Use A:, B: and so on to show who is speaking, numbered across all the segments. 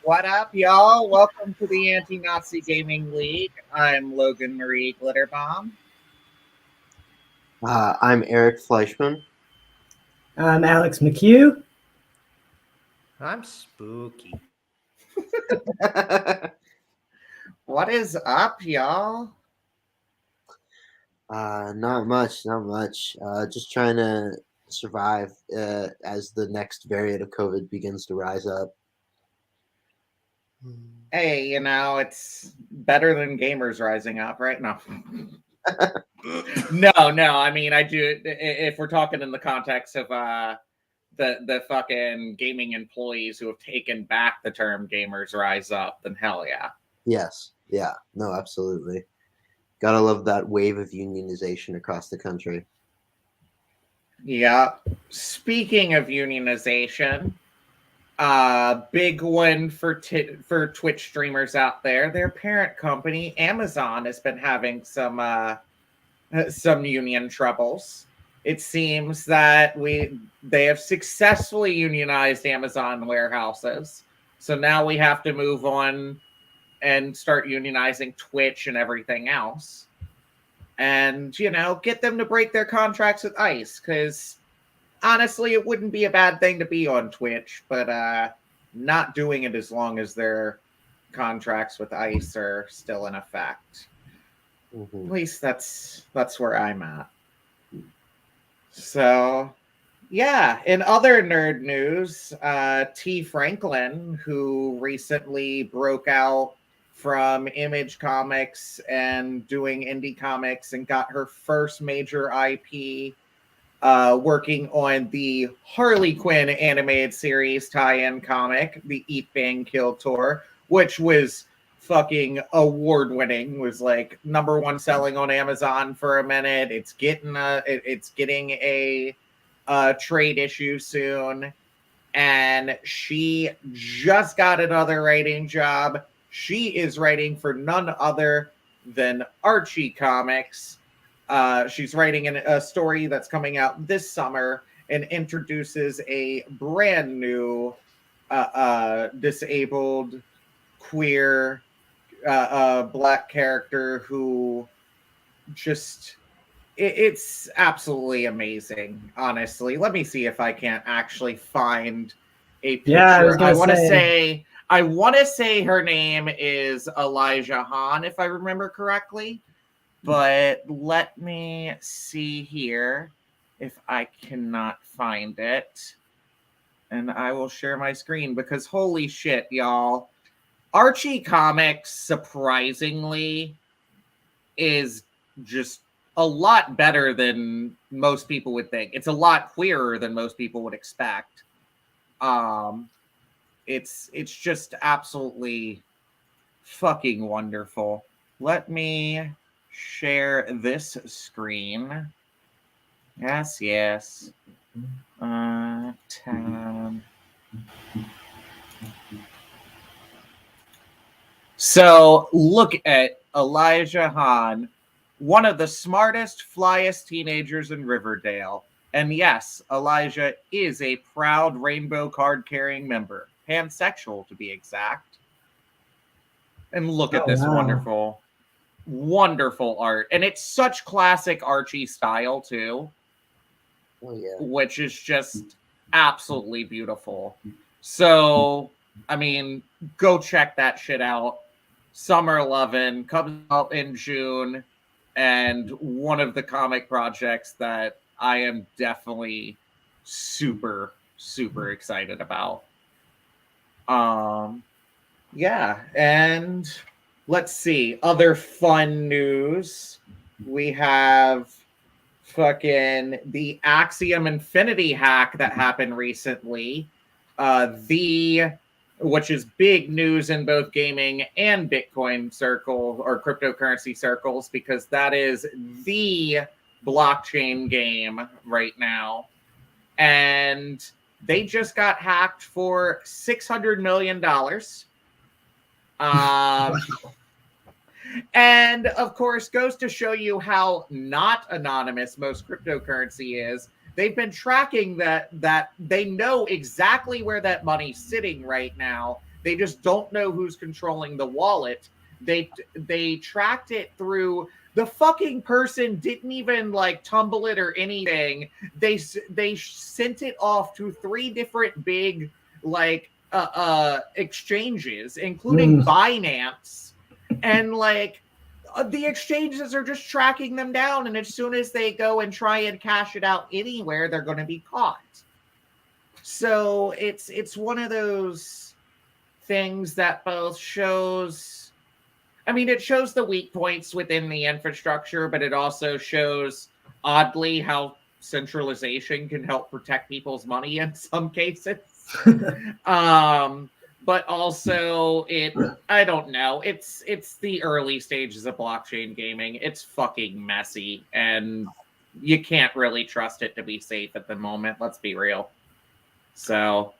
A: What up, y'all? Welcome to the Anti-Nazi Gaming League. I'm Logan Marie Glitterbomb.
B: I'm Eric Fleischman.
C: I'm Alex McHugh.
D: I'm spooky.
A: What is up, y'all?
B: Not much. Just trying to survive as the next variant of COVID begins to rise up.
A: Hey, it's better than gamers rising up, right? No. No. I mean, I do. If we're talking in the context of the fucking gaming employees who have taken back the term "gamers rise up," then hell yeah.
B: Yes. Yeah. No. Absolutely. Gotta love that wave of unionization across the country.
A: Yeah. Speaking of unionization, big one for Twitch streamers out there. Their parent company, Amazon, has been having some union troubles. It seems that they have successfully unionized Amazon warehouses. So now we have to move on and start unionizing Twitch and everything else. And, get them to break their contracts with ICE, because honestly, it wouldn't be a bad thing to be on Twitch, but not doing it as long as their contracts with ICE are still in effect.
B: Mm-hmm.
A: At least that's where I'm at. So, yeah. In other nerd news, T. Franklin, who recently broke out from Image Comics and doing indie comics and got her first major IP working on the Harley Quinn animated series tie-in comic, the Eat Bang Kill Tour, which was fucking award-winning. Was like #1 selling on Amazon for a minute. It's getting a trade issue soon, and she just got another writing job. She is writing for none other than Archie Comics. She's writing a story that's coming out this summer and introduces a brand new disabled queer black character who just it's absolutely amazing. Honestly, let me see if I can't actually find a picture. I want to say her name is Elijah Hahn, if I remember correctly. But let me see here if I cannot find it. And I will share my screen because holy shit, y'all. Archie Comics, surprisingly, is just a lot better than most people would think. It's a lot queerer than most people would expect. It's just absolutely fucking wonderful. Let me share this screen. Yes. Tab. So look at Elijah Hahn, one of the smartest, flyest teenagers in Riverdale. And yes, Elijah is a proud rainbow card-carrying member. Pansexual, to be exact. And look at this wonderful art. And it's such classic Archie style, too.
B: Oh, yeah.
A: Which is just absolutely beautiful. So, I mean, go check that shit out. Summer 11 comes out in June, and one of the comic projects that I am definitely super, super excited about. Yeah, and let's see. Other fun news. We have fucking the Axiom Infinity hack that happened recently. Which is big news in both gaming and Bitcoin circle or cryptocurrency circles, because that is the blockchain game right now. And they just got hacked for $600 million. And of course, goes to show you how not anonymous most cryptocurrency is. They've been tracking that they know exactly where that money's sitting right now, They just don't know who's controlling the wallet. They tracked it through the fucking person didn't even like tumble it or anything. They sent it off to 3 different big like exchanges, including Binance, and like the exchanges are just tracking them down, and as soon as they go and try and cash it out anywhere, they're going to be caught. So it's one of those things that both shows, I mean, it shows the weak points within the infrastructure, but it also shows, oddly, how centralization can help protect people's money in some cases. But also I don't know. It's the early stages of blockchain gaming. It's fucking messy, and you can't really trust it to be safe at the moment. Let's be real. So,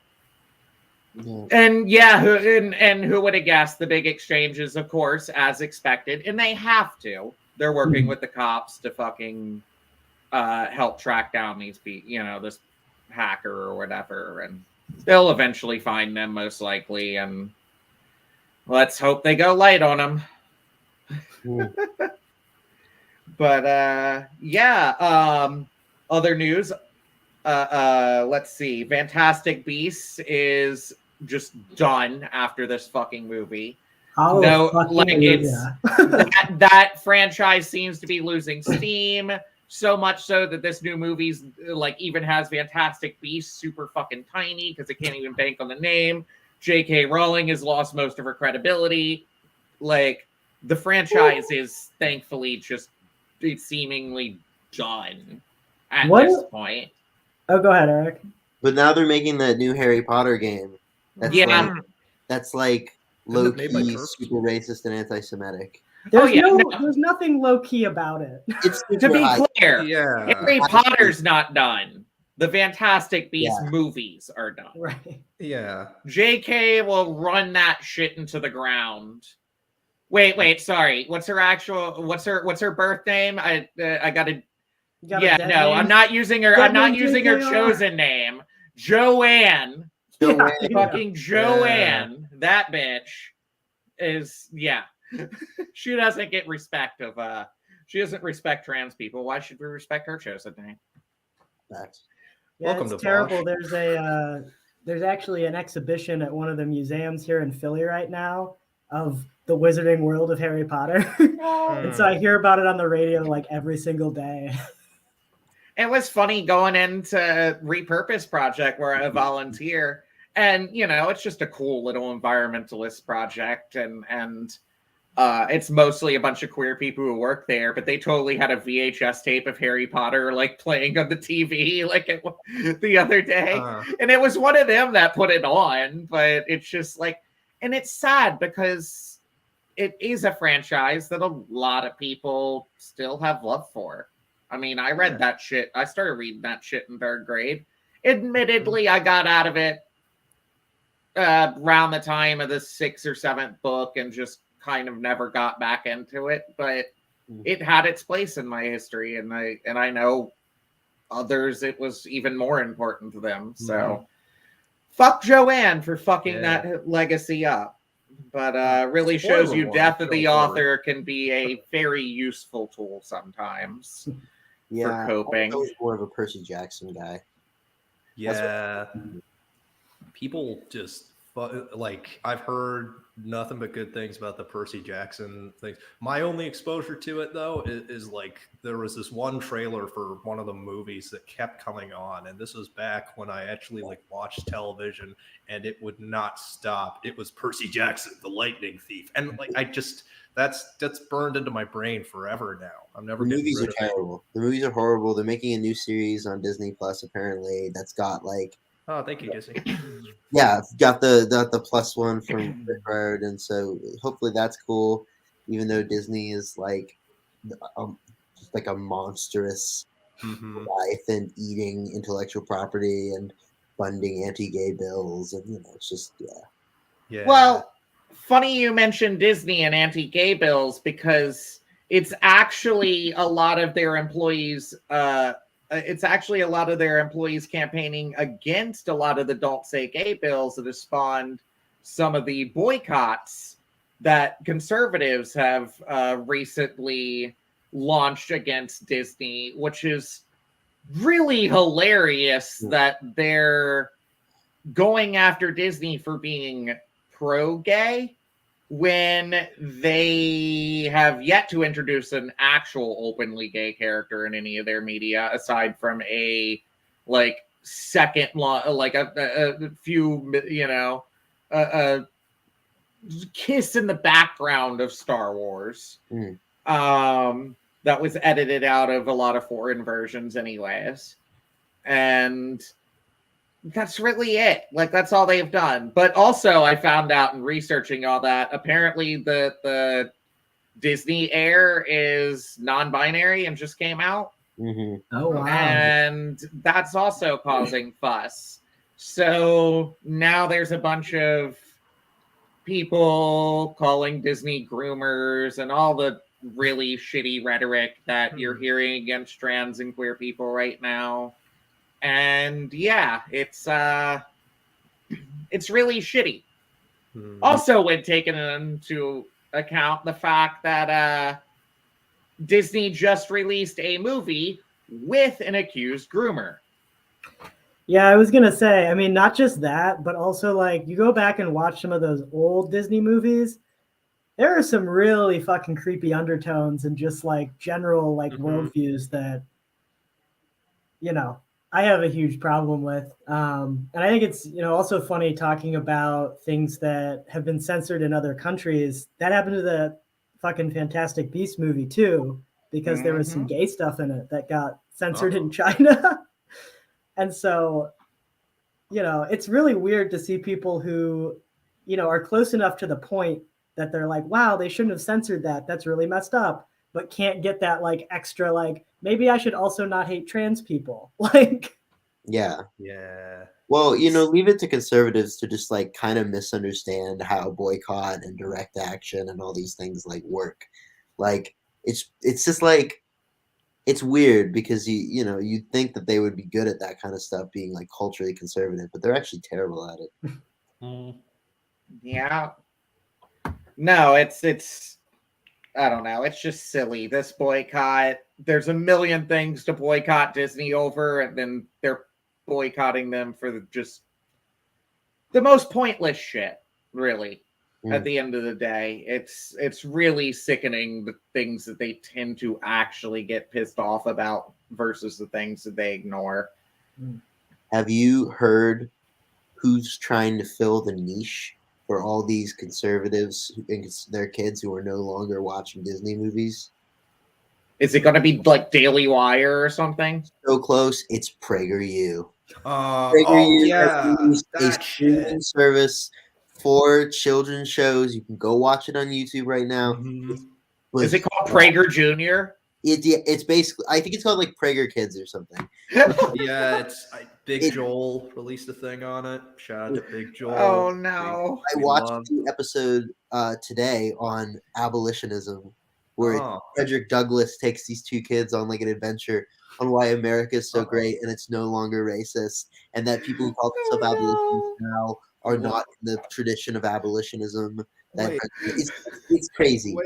A: and yeah, who would have guessed? The big exchanges, of course, as expected, and they have to. They're working with the cops to fucking help track down these people, this hacker or whatever, and they'll eventually find them, most likely, and let's hope they go light on them. But other news. Let's see. Fantastic Beasts is just done after this fucking movie. That franchise seems to be losing steam. So much so that this new movie's like even has Fantastic Beasts super fucking tiny because it can't even bank on the name. J.K. Rowling has lost most of her credibility. Like, the franchise is thankfully just seemingly done at this point.
C: Oh, go ahead, Eric.
B: But now they're making that new Harry Potter game. That's like low-key, super racist and anti-Semitic.
C: There's nothing low-key about it.
B: It's
A: to be clear,
D: yeah.
A: Harry Potter's not done. The Fantastic Beasts movies are done.
C: Right.
D: Yeah.
A: JK will run that shit into the ground. Wait, sorry. What's her birth name? I gotta I'm not using her. I'm not using her chosen name. Joanne. Fucking Joanne. That bitch is she doesn't get respect of she doesn't respect trans people. Why should we respect her chosen name?
D: Welcome
C: it's
D: to
C: terrible. There's actually an exhibition at one of the museums here in Philly right now of the Wizarding World of Harry Potter. And so I hear about it on the radio like every single day.
A: It was funny going into Repurpose Project where I volunteer, and it's just a cool little environmentalist project, and it's mostly a bunch of queer people who work there, but they totally had a VHS tape of Harry Potter like playing on the TV the other day. And it was one of them that put it on, but it's just like, and it's sad because it is a franchise that a lot of people still have love for. I mean, I read that shit. I started reading that shit in 3rd grade. Admittedly, I got out of it around the time of the 6th or 7th book and just kind of never got back into it, but it had its place in my history, and I know others it was even more important to them. So fuck Joanne for fucking that legacy up. But really shows you death of the author can be a very useful tool sometimes for coping.
B: I was more of a Percy Jackson guy.
D: Yeah. People just like, I've heard nothing but good things about the Percy Jackson things. My only exposure to it though is like there was this one trailer for one of the movies that kept coming on, and this was back when I actually like watched television, and it would not stop. It was Percy Jackson, the Lightning Thief, and like that's burned into my brain forever now. I'm never.
B: The movies are terrible. The movies are horrible. They're making a new series on Disney Plus apparently that's got like.
D: Oh, thank you, Disney.
B: Yeah, got the plus one from Redbird, and so hopefully that's cool. Even though Disney is like, just like a monstrous life and eating intellectual property and funding anti-gay bills, and it's just
A: yeah. Well, funny you mentioned Disney and anti-gay bills because it's actually a lot of their employees. It's actually a lot of their employees campaigning against a lot of the Don't Say Gay bills that have spawned some of the boycotts that conservatives have recently launched against Disney, which is really hilarious that they're going after Disney for being pro-gay when they have yet to introduce an actual openly gay character in any of their media, aside from a a few, a kiss in the background of Star Wars. That was edited out of a lot of foreign versions anyways. And that's really it. That's all they've done. But also I found out in researching all that, apparently the Disney Air is non-binary and just came out.
C: Oh, wow.
A: And that's also causing fuss. So now there's a bunch of people calling Disney groomers and all the really shitty rhetoric that you're hearing against trans and queer people right now. And yeah, it's really shitty. Also, when taken into account the fact that Disney just released a movie with an accused groomer.
C: Yeah, I was gonna say, I mean, not just that, but also you go back and watch some of those old Disney movies, there are some really fucking creepy undertones and just general worldviews that, I have a huge problem with. And I think it's, also funny talking about things that have been censored in other countries. That happened to the fucking Fantastic Beasts movie too, because there was some gay stuff in it that got censored in China. And so, it's really weird to see people who, are close enough to the point that they're like, wow, they shouldn't have censored that. That's really messed up. But can't get that extra, maybe I should also not hate trans people.
B: Yeah.
D: Yeah.
B: Well, leave it to conservatives to just kind of misunderstand how boycott and direct action and all these things work. It's just it's weird because you'd think that they would be good at that kind of stuff, being culturally conservative, but they're actually terrible at it.
A: Yeah. No, it's I don't know. It's just silly. This boycott, there's a million things to boycott Disney over, and then they're boycotting them for just the most pointless shit, really. At the end of the day, it's really sickening, the things that they tend to actually get pissed off about versus the things that they ignore.
B: Have you heard who's trying to fill the niche for all these conservatives and their kids who are no longer watching Disney movies?
A: Is it going to be Daily Wire or something?
B: So close. It's PragerU.
D: PragerU
B: has a streaming service for children's shows. You can go watch it on YouTube right now.
A: Is it called Prager Jr.?
B: It's basically, I think it's called Prager Kids or something.
D: Yeah, it's Big Joel released a thing on it. Shout out to Big Joel.
A: Oh no!
B: I watched the episode today on abolitionism, where Frederick Douglass takes these two kids on an adventure on why America is so great and it's no longer racist, and that people who call themselves abolitionists now are not in the tradition of abolitionism. It's crazy.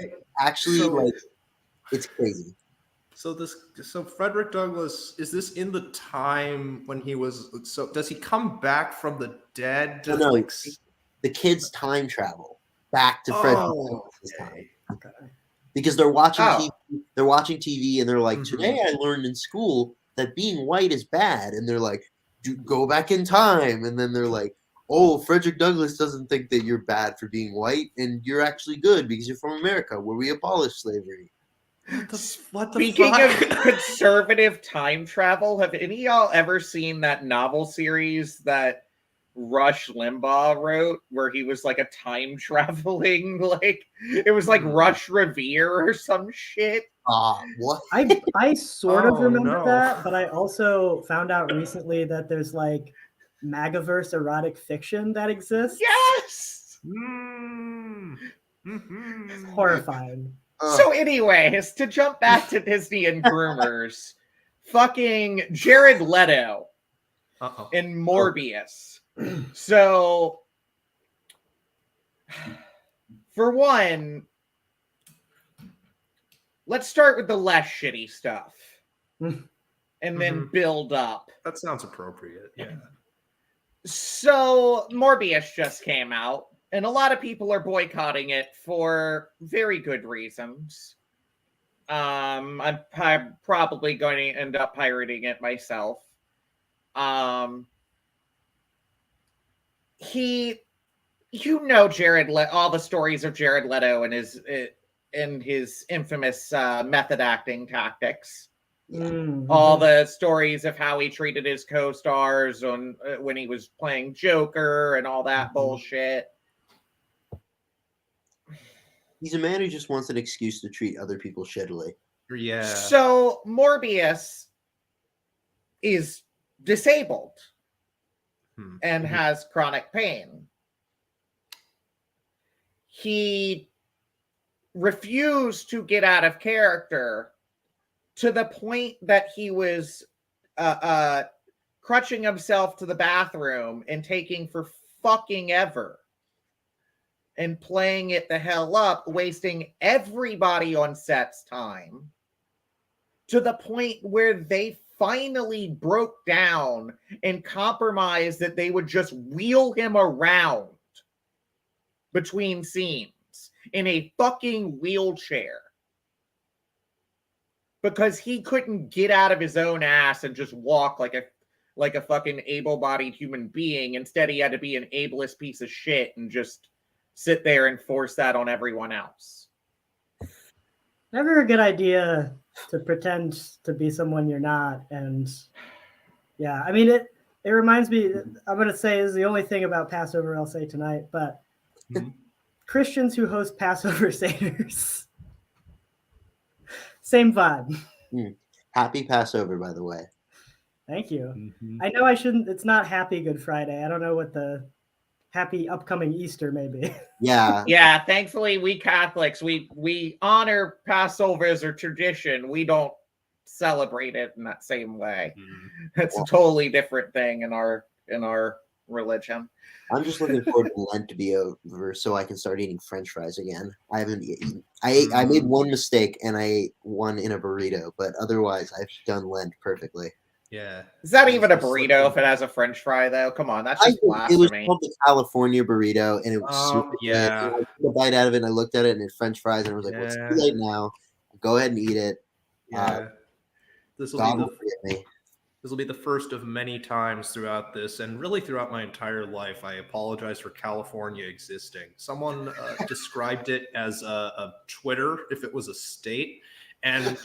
B: Actually, it's crazy.
D: So Frederick Douglass, is this in the time when he was? So does he come back from the dead?
B: No, the kids time travel back to Frederick Douglass's time. Okay. Because they're watching TV. They're watching TV, and they're like, "Today I learned in school that being white is bad," and they're like, "Go back in time," and then they're like, "Oh, Frederick Douglass doesn't think that you're bad for being white, and you're actually good because you're from America, where we abolished slavery."
D: What the
A: Speaking
D: fuck?
A: of conservative time travel, have any of y'all ever seen that novel series that Rush Limbaugh wrote, where he was a time traveling, it was Rush Revere or some shit?
B: What?
C: I sort of remember that, but I also found out recently that there's Magaverse erotic fiction that exists.
A: Yes!
C: It's horrifying.
A: So anyways, to jump back to Disney and groomers, fucking Jared Leto in Morbius. So for one, let's start with the less shitty stuff and then build up.
D: That sounds appropriate. Yeah.
A: So Morbius just came out, and a lot of people are boycotting it for very good reasons. I'm probably going to end up pirating it myself. Jared Leto, all the stories of Jared Leto and his infamous method acting tactics. All the stories of how he treated his co-stars when he was playing Joker and all that bullshit.
B: He's a man who just wants an excuse to treat other people shittily.
D: Yeah.
A: So Morbius is disabled and has chronic pain. He refused to get out of character to the point that he was crutching himself to the bathroom and taking for fucking ever and playing it the hell up, wasting everybody on set's time to the point where they finally broke down and compromised that they would just wheel him around between scenes in a fucking wheelchair because he couldn't get out of his own ass and just walk like a fucking able-bodied human being. Instead, he had to be an ableist piece of shit and just sit there and force that on everyone else.
C: Never a good idea to pretend to be someone you're not. And yeah, I mean, it reminds me, I'm going to say this is the only thing about Passover I'll say tonight, but Christians who host Passover Seder's. Same vibe.
B: Happy Passover, by the way.
C: Thank you. I know I shouldn't, it's not Happy Good Friday. I don't know what the happy upcoming Easter may be.
B: Yeah.
A: Yeah, thankfully we Catholics, we honor Passover as a tradition. We don't celebrate it in that same way. It's a totally different thing in our religion.
B: I'm just looking forward to Lent to be over so I can start eating French fries again. I haven't eaten. I made one mistake and I ate one in a burrito, but otherwise I've done Lent perfectly.
D: Yeah.
A: Is that even a burrito if it has a French fry, though? Come on, that's just blasphemy.
B: It was called the California burrito, and it was super
D: yeah.
B: good. And I took a bite out of it, and I looked at it, and it's French fries, and I was like, well, it's too late now. Go ahead and eat it.
D: Yeah. This will be the first of many times throughout this, and really throughout my entire life, I apologize for California existing. Someone described it as a Twitter if it was a state, and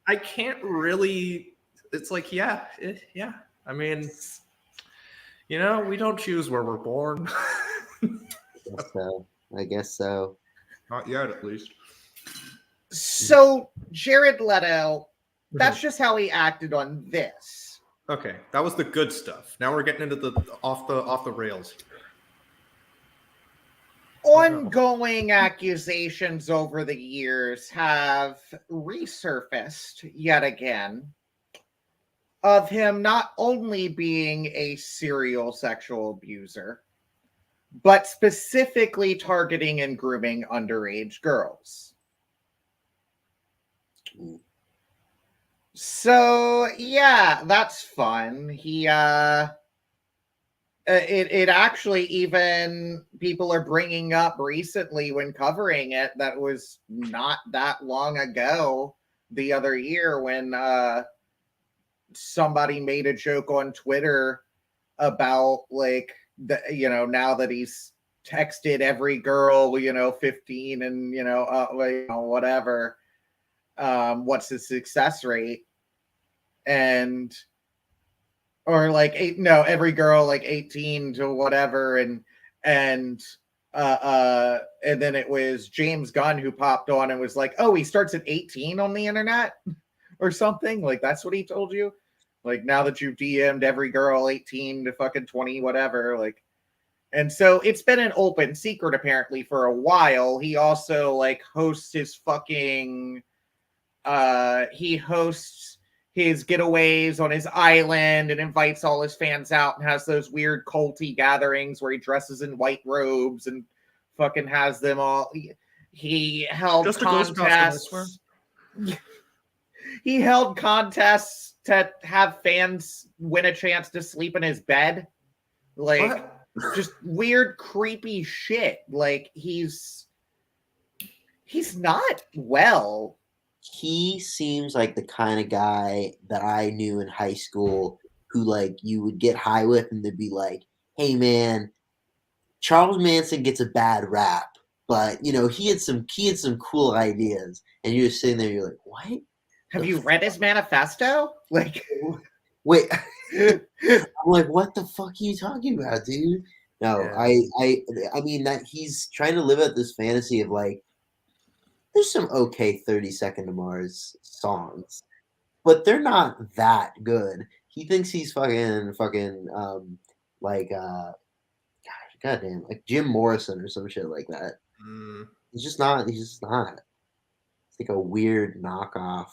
D: I can't really. It's like, yeah. I mean, we don't choose where we're born.
B: I guess so.
D: Not yet, at least.
A: So Jared Leto, that's just how he acted on this.
D: Okay, that was the good stuff. Now we're getting into the off the rails.
A: Ongoing accusations over the years have resurfaced yet again of him not only being a serial sexual abuser, but specifically targeting and grooming underage girls. So, yeah, that's fun. He, it actually, even people are bringing up recently when covering it, that was not that long ago, the other year, when somebody made a joke on Twitter about, like, now that he's texted every girl, 15 and, whatever, what's his success rate? And every girl like 18 to whatever, and then it was James Gunn who popped on and was like, oh, he starts at 18 on the internet or something. Like, that's what he told you. Like, now that you've DM'd every girl 18 to fucking 20, whatever, like. And so it's been an open secret apparently for a while. He also hosts his fucking he hosts his getaways on his island and invites all his fans out and has those weird culty gatherings where he dresses in white robes and fucking has them all. He held
D: Just a ghost costume, I swear.
A: contests. He held contests to have fans win a chance to sleep in his bed. Like,
D: What?
A: just weird, creepy shit. Like, he's not well.
B: He seems like the kind of guy that I knew in high school who, like, you would get high with and they'd be like, hey man, Charles Manson gets a bad rap, but you know, he had some cool ideas. And you're just sitting there, you're like, what?
A: Have you read his manifesto? Like,
B: wait, I'm like, what the fuck are you talking about, dude? No,
D: Yeah.
B: I mean that he's trying to live out this fantasy of like, there's some okay 30 Second to Mars songs, but they're not that good. He thinks he's fucking like goddamn, like Jim Morrison or some shit like that.
D: Mm.
B: He's just not. It's like a weird knockoff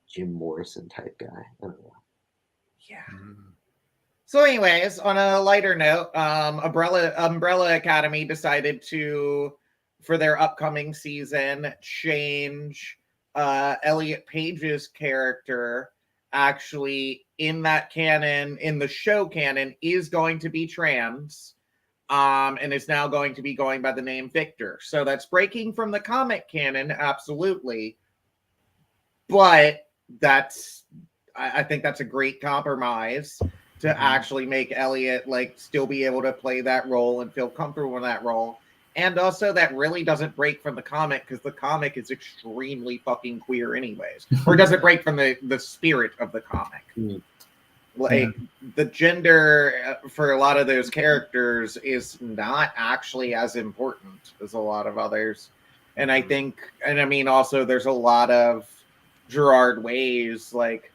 B: Jim Morrison type guy. I don't know.
A: yeah.
D: Mm.
A: So, anyways, on a lighter note, Umbrella Academy decided to, for their upcoming season, change Elliot Page's character. Actually, in that canon, in the show canon, is going to be trans, and is now going to be going by the name Victor. So that's breaking from the comic canon, absolutely. But I think that's a great compromise to actually make Elliot like still be able to play that role and feel comfortable in that role. And also that really doesn't break from the comic because the comic is extremely fucking queer anyways. Or doesn't break from the spirit of the comic. Like the gender for a lot of those characters is not actually as important as a lot of others. And I think, and I mean also there's a lot of Gerard Way's like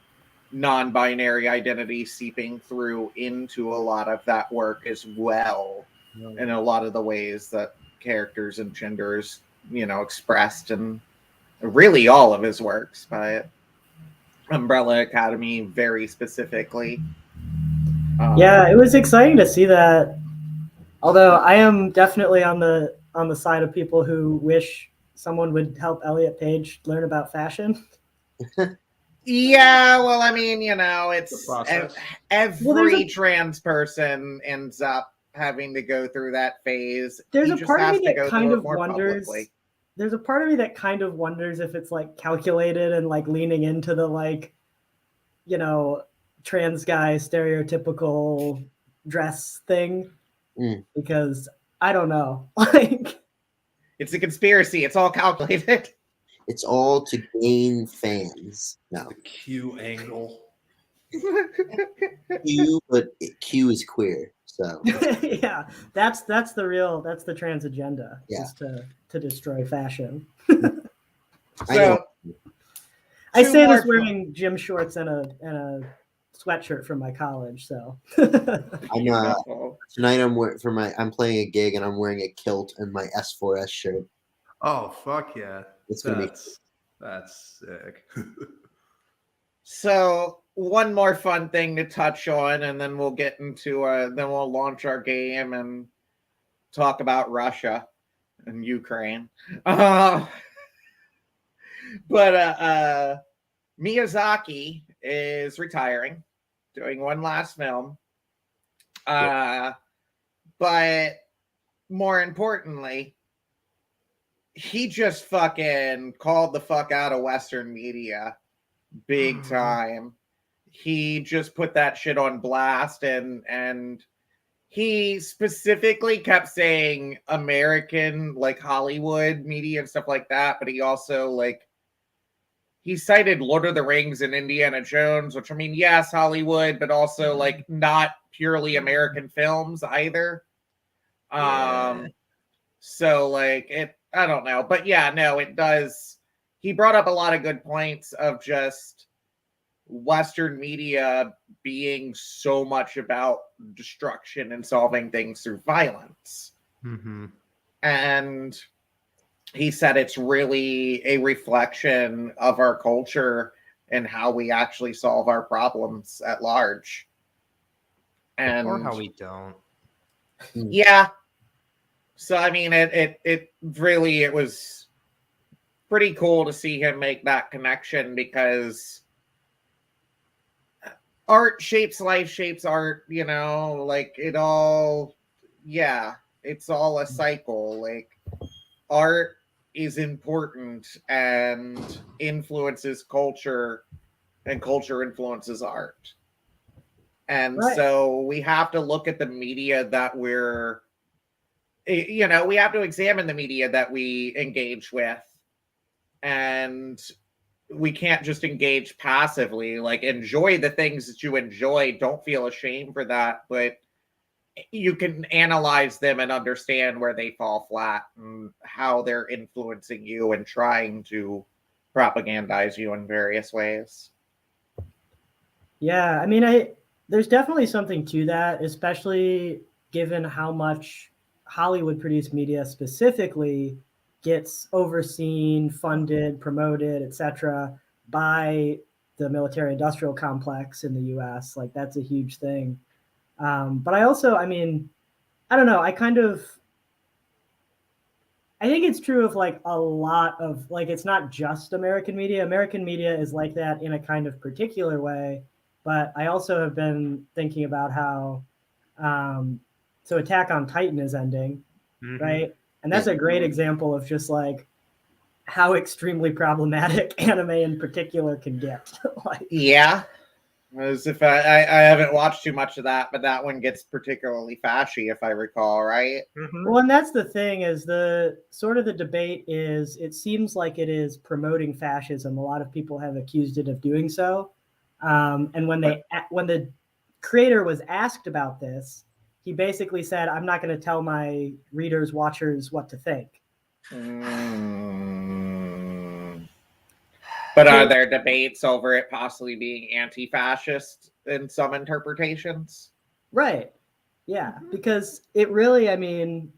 A: non-binary identity seeping through into a lot of that work as well, in a lot of the ways that characters and genders, you know, expressed, and really all of his works by Umbrella Academy very specifically.
C: Yeah, it was exciting to see that. Although I am definitely on the side of people who wish someone would help Elliot Page learn about fashion.
A: Yeah, well, I mean, you know, it's every
C: a
A: trans person ends up having to go through that phase.
C: There's
A: He
C: a
A: just
C: part of
A: has
C: me
A: to
C: that
A: go
C: kind
A: through
C: of
A: it more
C: wonders.
A: publicly.
C: There's a part of me that kind of wonders if it's like calculated and like leaning into the like, you know, trans guy stereotypical dress thing, because I don't know. Like,
A: it's a conspiracy. It's all calculated.
B: It's all to gain fans. No,
D: the Q angle.
B: Q, but Q is queer. So
C: yeah, that's the trans agenda, is to destroy fashion.
A: So
C: I say this wearing gym shorts and a sweatshirt from my college. So
B: tonight I'm playing a gig and I'm wearing a kilt and my S4S shirt.
D: Oh fuck yeah! That's sick.
A: So one more fun thing to touch on, and then we'll get into then we'll launch our game and talk about Russia and Ukraine. But Miyazaki is retiring, doing one last film. But more importantly, he just fucking called the fuck out of Western media big time. He just put that shit on blast, and he specifically kept saying American, like Hollywood media and stuff like that, but he also like he cited Lord of the Rings and Indiana Jones, which I mean, yes, Hollywood, but also like not purely American films either. So like I don't know, but yeah, no, it does. He brought up a lot of good points of just Western media being so much about destruction and solving things through violence. And he said it's really a reflection of our culture and how we actually solve our problems at large. And
D: or how we don't.
A: Yeah. So I mean, it really, it was pretty cool to see him make that connection, because art shapes life, shapes art, you know, like it all, yeah, it's all a cycle. Like art is important and influences culture, and culture influences art. And
C: Right.
A: so we have to look at the media that we're, you know, we have to examine the media that we engage with, and we can't just engage passively. Like, enjoy the things that you enjoy, don't feel ashamed for that, but you can analyze them and understand where they fall flat and how they're influencing you and trying to propagandize you in various ways.
C: Yeah, I mean, there's definitely something to that, especially given how much Hollywood produced media specifically gets overseen, funded, promoted, etc., by the military industrial complex in the US. Like, that's a huge thing. But I also, I mean, I don't know, I think it's true of like a lot of, like, it's not just American media. American media is like that in a kind of particular way. But I also have been thinking about how, so Attack on Titan is ending, right? And that's a great example of just like how extremely problematic anime in particular can get. Like,
A: Yeah. As if I haven't watched too much of that, but that one gets particularly fashy, if I recall, right?
C: well, and that's the thing, is the sort of the debate is, it seems like it is promoting fascism. A lot of people have accused it of doing so. And when the creator was asked about this, he basically said, "I'm not going to tell my readers, watchers, what to think."
A: But are there debates over it possibly being anti-fascist in some interpretations?
C: Right. Yeah, because it really, I mean,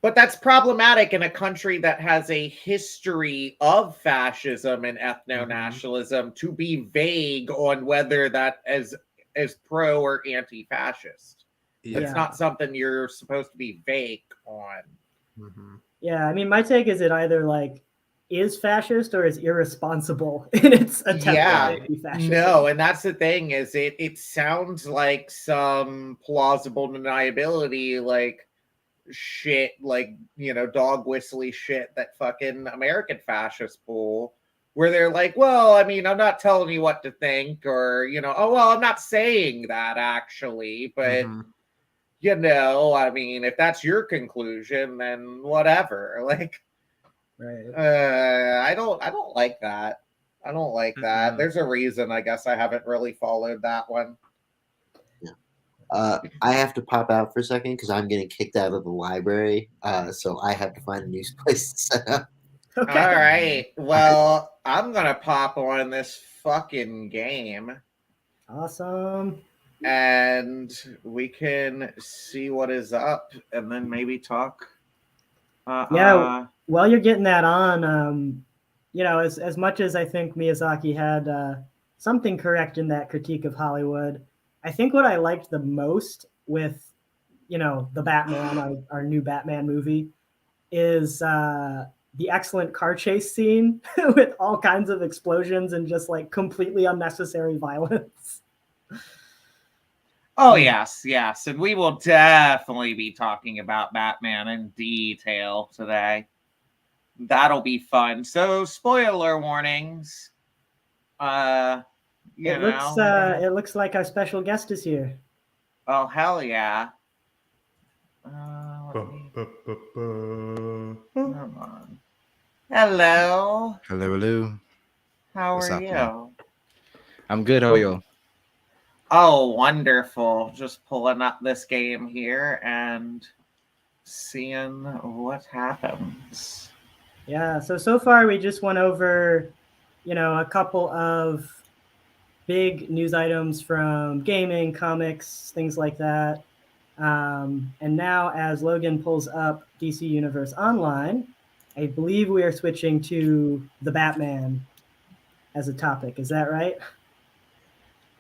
A: but that's problematic in a country that has a history of fascism and ethno-nationalism, to be vague on whether that is pro or anti-fascist. It's not something you're supposed to be vague on.
C: Yeah, I mean, my take is it either like is fascist or is irresponsible in its attempt to be fascist.
A: No, and that's the thing, is it sounds like some plausible deniability, like shit, like, you know, dog whistly shit that fucking American fascists pull, where they're like, well, I mean, I'm not telling you what to think, or, you know, oh, well, I'm not saying that actually, but you know, I mean, if that's your conclusion, then whatever. Like,
C: right.
A: I don't like that. I don't like that. There's a reason, I guess, I haven't really followed that one.
B: I have to pop out for a second because I'm getting kicked out of the library. So I have to find a new place to set up.
C: Okay.
A: All right. Well, I'm gonna pop on this fucking game.
C: Awesome.
A: And we can see what is up, and then maybe talk.
C: Yeah. While you're getting that on, you know, as much as I think Miyazaki had something correct in that critique of Hollywood, I think what I liked the most with, you know, the Batman, our new Batman movie, is the excellent car chase scene with all kinds of explosions and just like completely unnecessary violence.
A: Oh, yes, yes. And we will definitely be talking about Batman in detail today. That'll be fun. So, spoiler warnings.
C: It looks like our special guest is here.
A: Oh, hell yeah. Come on. Hello.
E: Hello.
A: How
E: What's
A: are
E: up,
A: you?
E: man? I'm good. How are you?
A: Oh, wonderful. Just pulling up this game here and seeing what happens.
C: Yeah, so far we just went over, you know, a couple of big news items from gaming, comics, things like that. And now, as Logan pulls up DC Universe Online, I believe we are switching to the Batman as a topic. Is that right?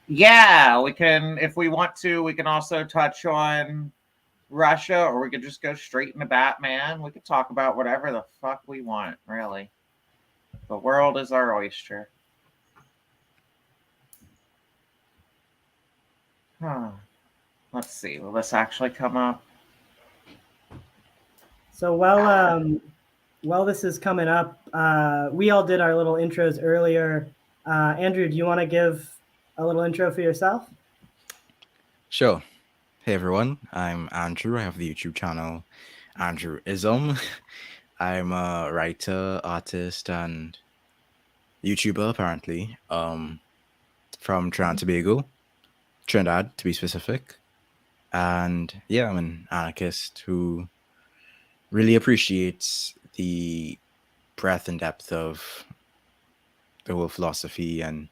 A: Yeah, we can, if we want to, we can also touch on Russia, or we could just go straight into Batman. We could talk about whatever the fuck we want, really. The world is our oyster. Huh. Let's see. Will this actually come up?
C: So while this is coming up, we all did our little intros earlier. Andrew, do you want to give a little intro for yourself?
E: Sure. Hey everyone, I'm Andrew. I have the YouTube channel Andrewism. I'm a writer, artist, and YouTuber apparently. From Trinidad and Tobago, Trinidad to be specific. And yeah, I'm an anarchist who really appreciates the breadth and depth of the whole philosophy and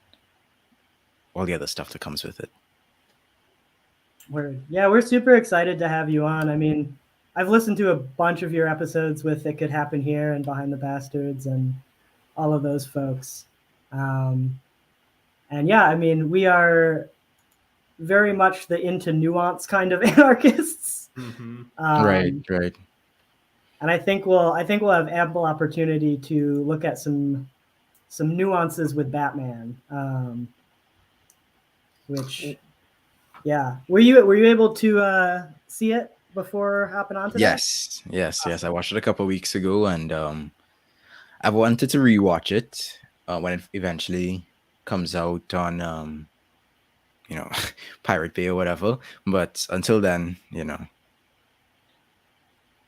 E: all the other stuff that comes with it.
C: We're super excited to have you on. I mean, I've listened to a bunch of your episodes with It Could Happen Here and Behind the Bastards and all of those folks. And yeah, I mean, we are very much the into nuance kind of anarchists.
D: Mm-hmm.
E: Right.
C: And I think we'll have ample opportunity to look at some nuances with Batman. Which, yeah, were you able to see it before hopping on today?
E: Yes. I watched it a couple of weeks ago, and I wanted to rewatch it when it eventually comes out on Pirate Bay or whatever. But until then,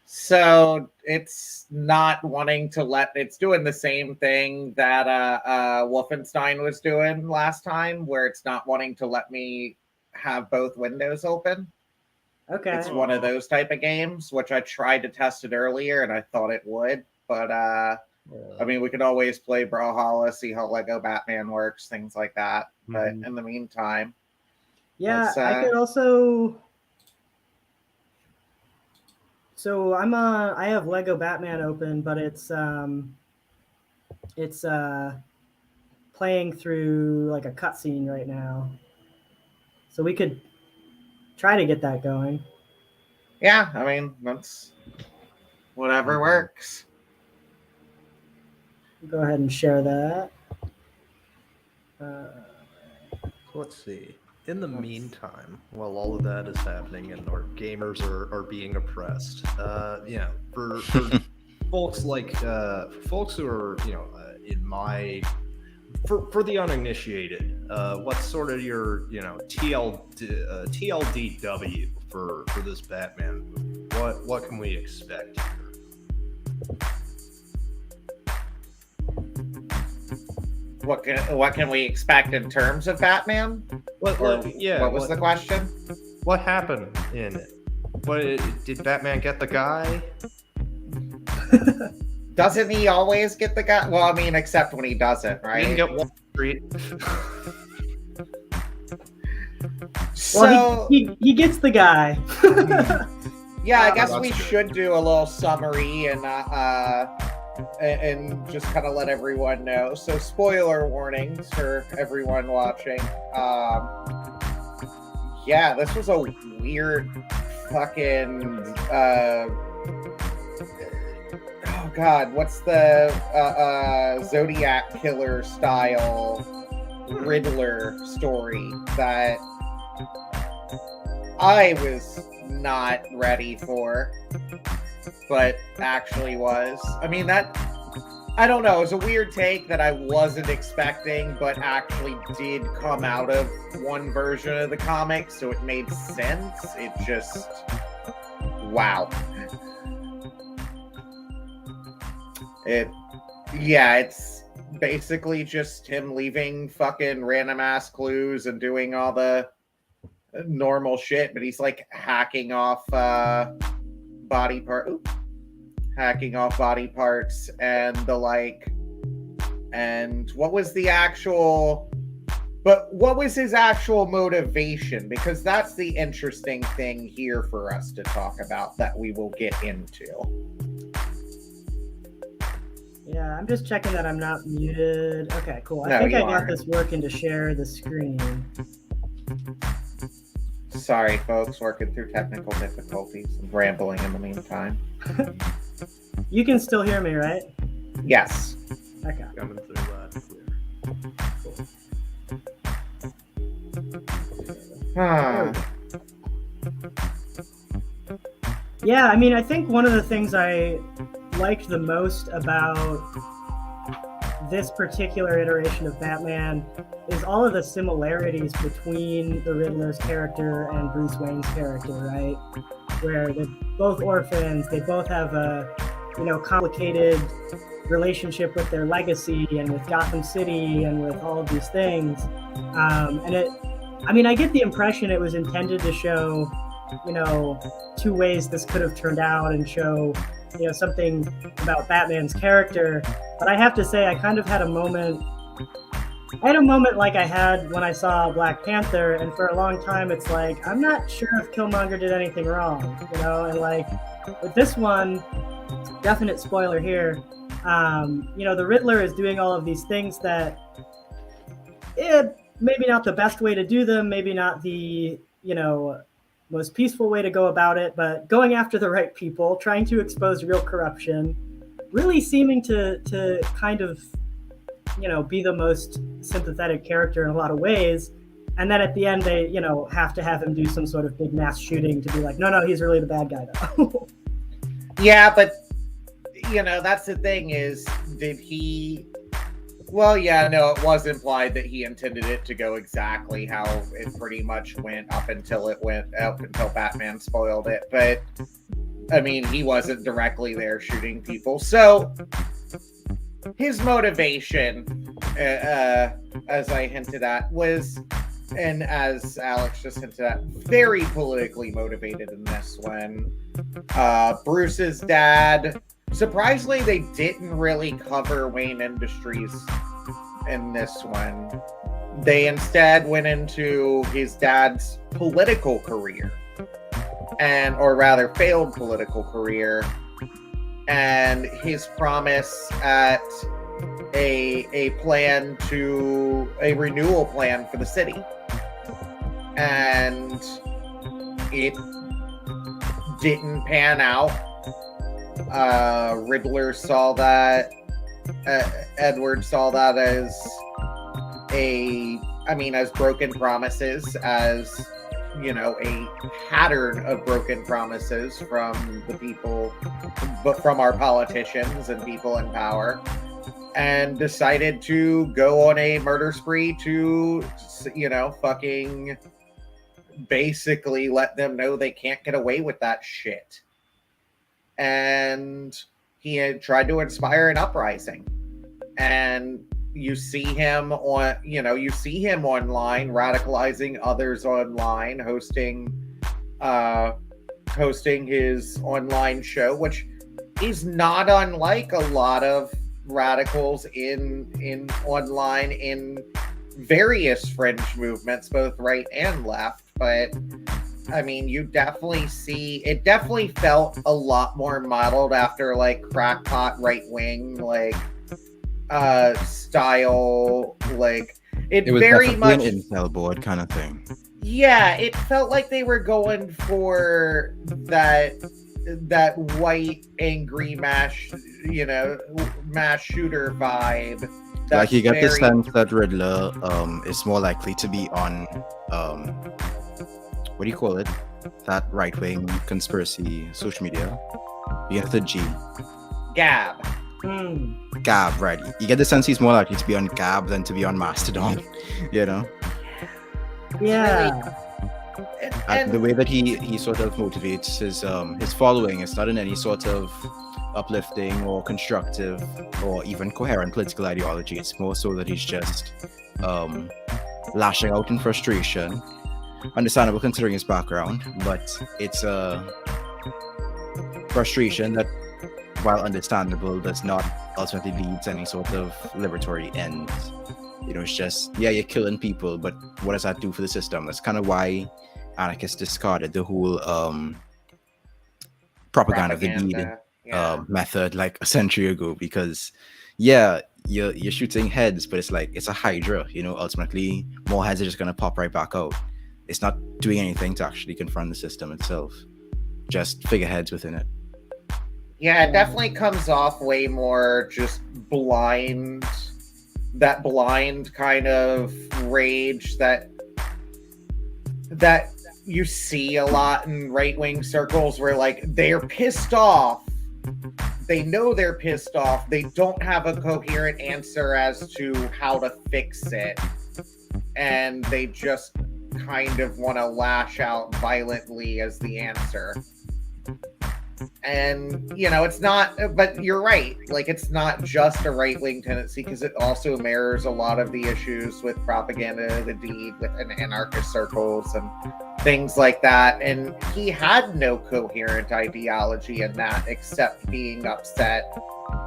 A: So it's not wanting to it's doing the same thing that Wolfenstein was doing last time, where it's not wanting to let me have both windows open.
C: Okay.
A: It's one of those type of games, which I tried to test it earlier and I thought it would, but I mean, we could always play Brawlhalla, see how Lego Batman works, things like that. But in the meantime,
C: yeah, I could also. So I have Lego Batman open, but it's playing through like a cutscene right now. So we could try to get that going.
A: Yeah, I mean, that's whatever works.
C: Go ahead and share that.
D: Let's see. In the meantime, while all of that is happening and our gamers are being oppressed, for folks like folks who are for the uninitiated, what's sort of your TLDW for this Batman movie? What can we expect here?
A: What can we expect in terms of Batman? What was the question?
D: What happened in it? Did Batman get the guy?
A: Doesn't he always get the guy? Well, I mean, except when he doesn't, right?
D: He didn't get Wall Street.
C: Well, he gets the guy.
A: Yeah, I guess we should do a little summary and just kind of let everyone know. So, spoiler warnings for everyone watching. Yeah, this was a weird fucking. Oh God, what's the Zodiac killer style Riddler story that I was not ready for, but actually was. I mean, I don't know, it was a weird take that I wasn't expecting, but actually did come out of one version of the comic, so it made sense. It just, wow. It's basically just him leaving fucking random ass clues and doing all the normal shit, but he's like hacking off body parts and the like. And what was his actual motivation? Because that's the interesting thing here for us to talk about that we will get into.
C: Yeah, I'm just checking that I'm not muted. Okay, cool. I
A: No,
C: think
A: you
C: I got
A: aren't.
C: this working to share the screen.
A: Sorry, folks, working through technical difficulties and rambling in the meantime.
C: You can still hear me, right?
A: Yes.
C: Okay.
D: Coming through loud and clear. Cool.
A: Huh.
C: Yeah, I mean, I think one of the things I liked the most about this particular iteration of Batman is all of the similarities between the Riddler's character and Bruce Wayne's character, right? Where they're both orphans, they both have a, complicated relationship with their legacy and with Gotham City and with all of these things. I get the impression it was intended to show, two ways this could have turned out and show, something about Batman's character. But I have to say, I kind of had a moment. I had a moment like I had when I saw Black Panther, and for a long time, it's like, I'm not sure if Killmonger did anything wrong, and like with this one, definite spoiler here, the Riddler is doing all of these things that maybe not the best way to do them, maybe not the, most peaceful way to go about it, but going after the right people, trying to expose real corruption, really seeming to kind of, be the most sympathetic character in a lot of ways. And then at the end, they, have to have him do some sort of big mass shooting to be like, no, he's really the bad guy though.
A: Yeah, but, that's the thing is, did he... Well, yeah, no, it was implied that he intended it to go exactly how it pretty much went up until Batman spoiled it. But, I mean, he wasn't directly there shooting people. So, his motivation, as I hinted at, was, and as Alex just hinted at, very politically motivated in this one. Bruce's dad... Surprisingly, they didn't really cover Wayne Industries in this one. They instead went into his dad's political career, or rather failed political career, and his promise at a renewal plan for the city. And it didn't pan out. Riddler saw that, Edward saw that as as broken promises, as, a pattern of broken promises from the people, but from our politicians and people in power, and decided to go on a murder spree to, fucking basically let them know they can't get away with that shit. And he had tried to inspire an uprising, and you see him online radicalizing others online, hosting his online show, which is not unlike a lot of radicals in online in various fringe movements, both right and left. But you definitely see, it definitely felt a lot more modeled after like crackpot right wing, like style, like it was very much
E: an incel board kind of thing.
A: Yeah, it felt like they were going for that white angry mass shooter vibe.
E: Like you get the sense that Riddler is more likely to be on what do you call it? That right-wing conspiracy social media. You get the G.
A: Gab.
E: Gab, right. You get the sense he's more likely to be on Gab than to be on Mastodon,
C: Yeah.
E: And the way that he sort of motivates his following is not in any sort of uplifting or constructive or even coherent political ideology. It's more so that he's just lashing out in frustration. Understandable considering his background, but it's a frustration that, while understandable, does not ultimately lead to any sort of liberatory end. It's just, yeah, you're killing people, but what does that do for the system? That's kind of why anarchists discarded the whole propaganda of the deed method like a century ago, because yeah, you're shooting heads, but it's like it's a hydra. Ultimately, more heads are just gonna pop right back out. It's not doing anything to actually confront the system itself. Just figureheads within it.
A: Yeah, it definitely comes off way more just blind, that blind kind of rage that you see a lot in right-wing circles, where like they're pissed off. They know they're pissed off. They don't have a coherent answer as to how to fix it. And they just kind of want to lash out violently as the answer. And, it's not, but you're right. Like, it's not just a right-wing tendency, because it also mirrors a lot of the issues with propaganda, the deed within anarchist circles and things like that. And he had no coherent ideology in that, except being upset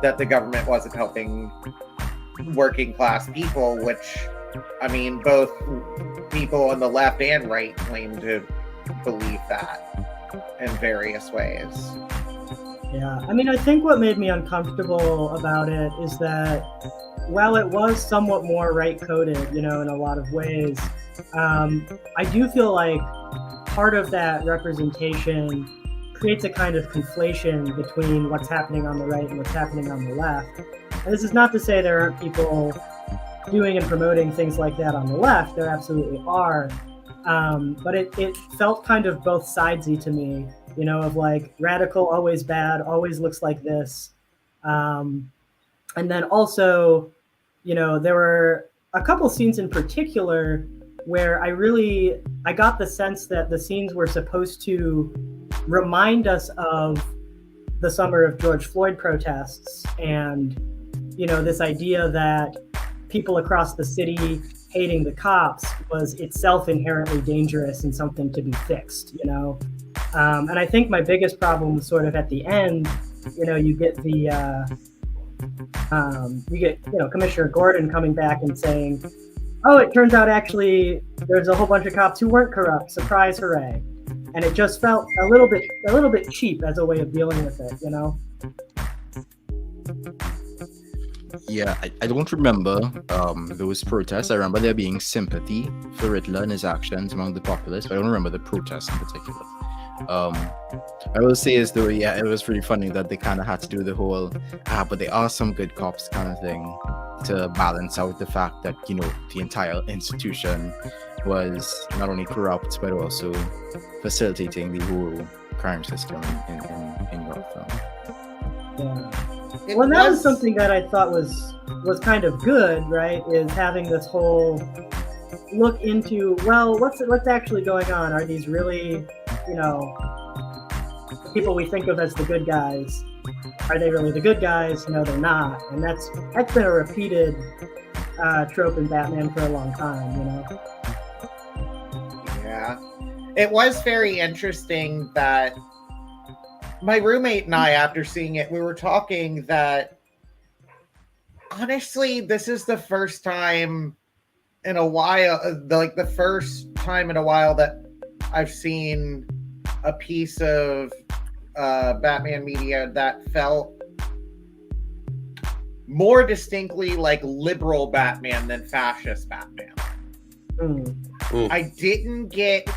A: that the government wasn't helping working class people, which, I mean, both people on the left and right claim to believe that in various ways.
C: Yeah, I mean, I think what made me uncomfortable about it is that while it was somewhat more right-coded, in a lot of ways, I do feel like part of that representation creates a kind of conflation between what's happening on the right and what's happening on the left. And this is not to say there aren't people doing and promoting things like that on the left. There absolutely are. But it felt kind of both sidesy to me, of like radical, always bad, always looks like this. And then also, there were a couple scenes in particular where I got the sense that the scenes were supposed to remind us of the summer of George Floyd protests and, this idea that people across the city hating the cops was itself inherently dangerous and something to be fixed, And I think my biggest problem was sort of at the end, you get Commissioner Gordon coming back and saying, oh, it turns out actually there's a whole bunch of cops who weren't corrupt. Surprise, hooray. And it just felt a little bit cheap as a way of dealing with it,
E: Yeah, I don't remember those protests. I remember there being sympathy for Riddler and his actions among the populace, but I don't remember the protests in particular. I will say is though, yeah, it was really funny that they kind of had to do the whole, but there are some good cops kind of thing to balance out the fact that, the entire institution was not only corrupt, but also facilitating the whole crime system in York film.
C: Yeah. Well, that was something that I thought was kind of good, right? Is having this whole look into, well, what's actually going on? Are these really, the people we think of as the good guys? Are they really the good guys? No, they're not. And that's been a repeated trope in Batman for a long time,
A: Yeah. It was very interesting that my roommate and I, after seeing it, we were talking that honestly, this is the first time in a while, the first time in a while that I've seen a piece of Batman media that felt more distinctly like liberal Batman than fascist Batman. I didn't get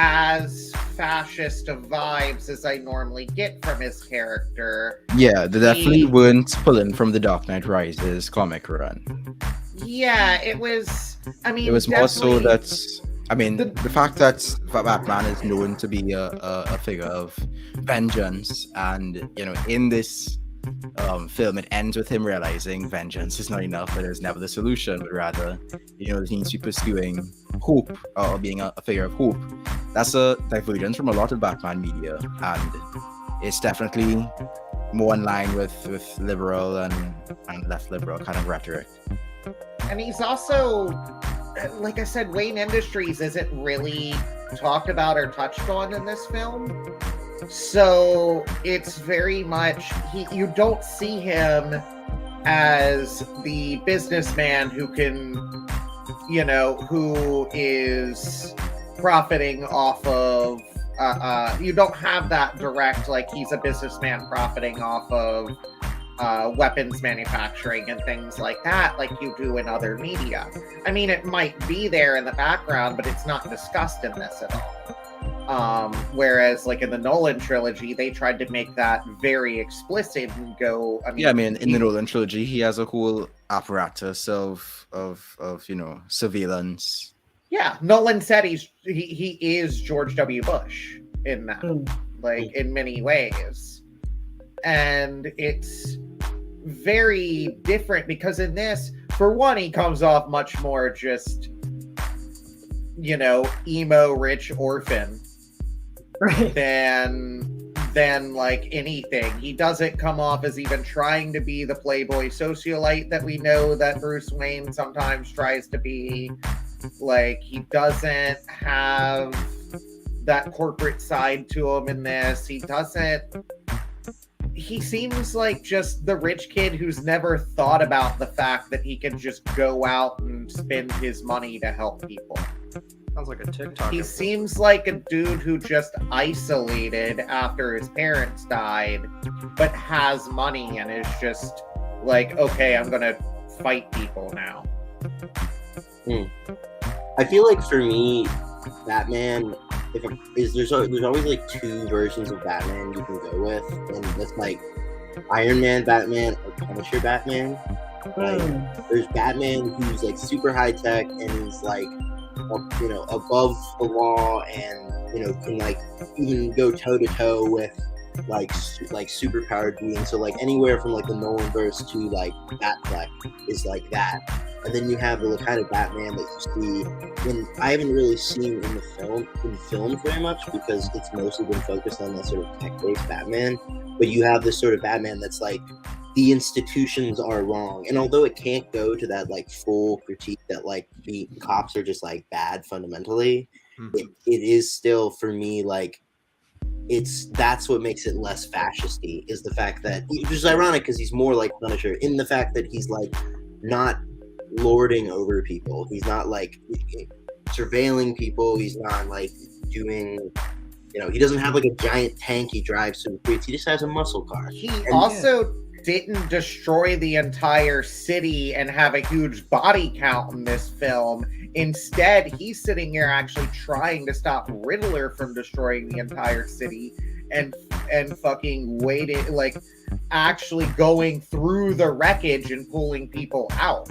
A: as fascist of vibes as I normally get from his character.
E: Yeah, they definitely weren't pulling from the Dark Knight Rises comic run.
A: Yeah, it was, I mean,
E: it was more so that, I mean, the fact that Batman is known to be a figure of vengeance, and, in this film, it ends with him realizing vengeance is not enough, it is never the solution, but rather, he needs to be pursuing hope, or being a figure of hope. That's a divergence from a lot of Batman media, and it's definitely more in line with liberal and left liberal kind of rhetoric.
A: And he's also, like I said, Wayne Industries isn't really talked about or touched on in this film. So it's very much, you don't see him as the businessman who can, who is profiting off of, you don't have that direct, like he's a businessman profiting off of weapons manufacturing and things like that, like you do in other media. I mean, it might be there in the background, but it's not discussed in this at all. Whereas, like in the Nolan trilogy, they tried to make that very explicit and go. I mean,
E: in the Nolan trilogy, he has a whole apparatus of surveillance.
A: Yeah, Nolan said he is George W. Bush in that, like in many ways, and it's very different because in this, for one, he comes off much more just, emo rich orphan,
C: right?
A: than like anything. He doesn't come off as even trying to be the playboy socialite that we know that Bruce Wayne sometimes tries to be. Like, he doesn't have that corporate side to him in this. He seems like just the rich kid who's never thought about the fact that he can just go out and spend his money to help people.
D: Sounds like a TikTok.
A: He seems like a dude who just isolated after his parents died, but has money and is just like, okay, I'm gonna fight people now.
B: I feel like for me, Batman, there's always like two versions of Batman you can go with, and that's like Iron Man Batman or Punisher Batman. Like, there's Batman who's like super high tech and he's like, above the law and can like even go toe to toe with like superpowered beings. So like anywhere from like the Nolanverse to like Batfleck is like that. And then you have the kind of Batman that you see, and I haven't really seen in films very much because it's mostly been focused on that sort of tech-based Batman. But you have this sort of Batman that's like, the institutions are wrong. And although it can't go to that like full critique that like the cops are just like bad fundamentally, it is still for me like, that's what makes it less fascisty, is the fact that, which is ironic because he's more like Punisher in the fact that he's like not lording over people. He's not like surveilling people. He's not like doing, he doesn't have like a giant tank he drives through the streets. He just has a muscle car.
A: He also didn't destroy the entire city and have a huge body count in this film. Instead, he's sitting here actually trying to stop Riddler from destroying the entire city and fucking waiting, like actually going through the wreckage and pulling people out.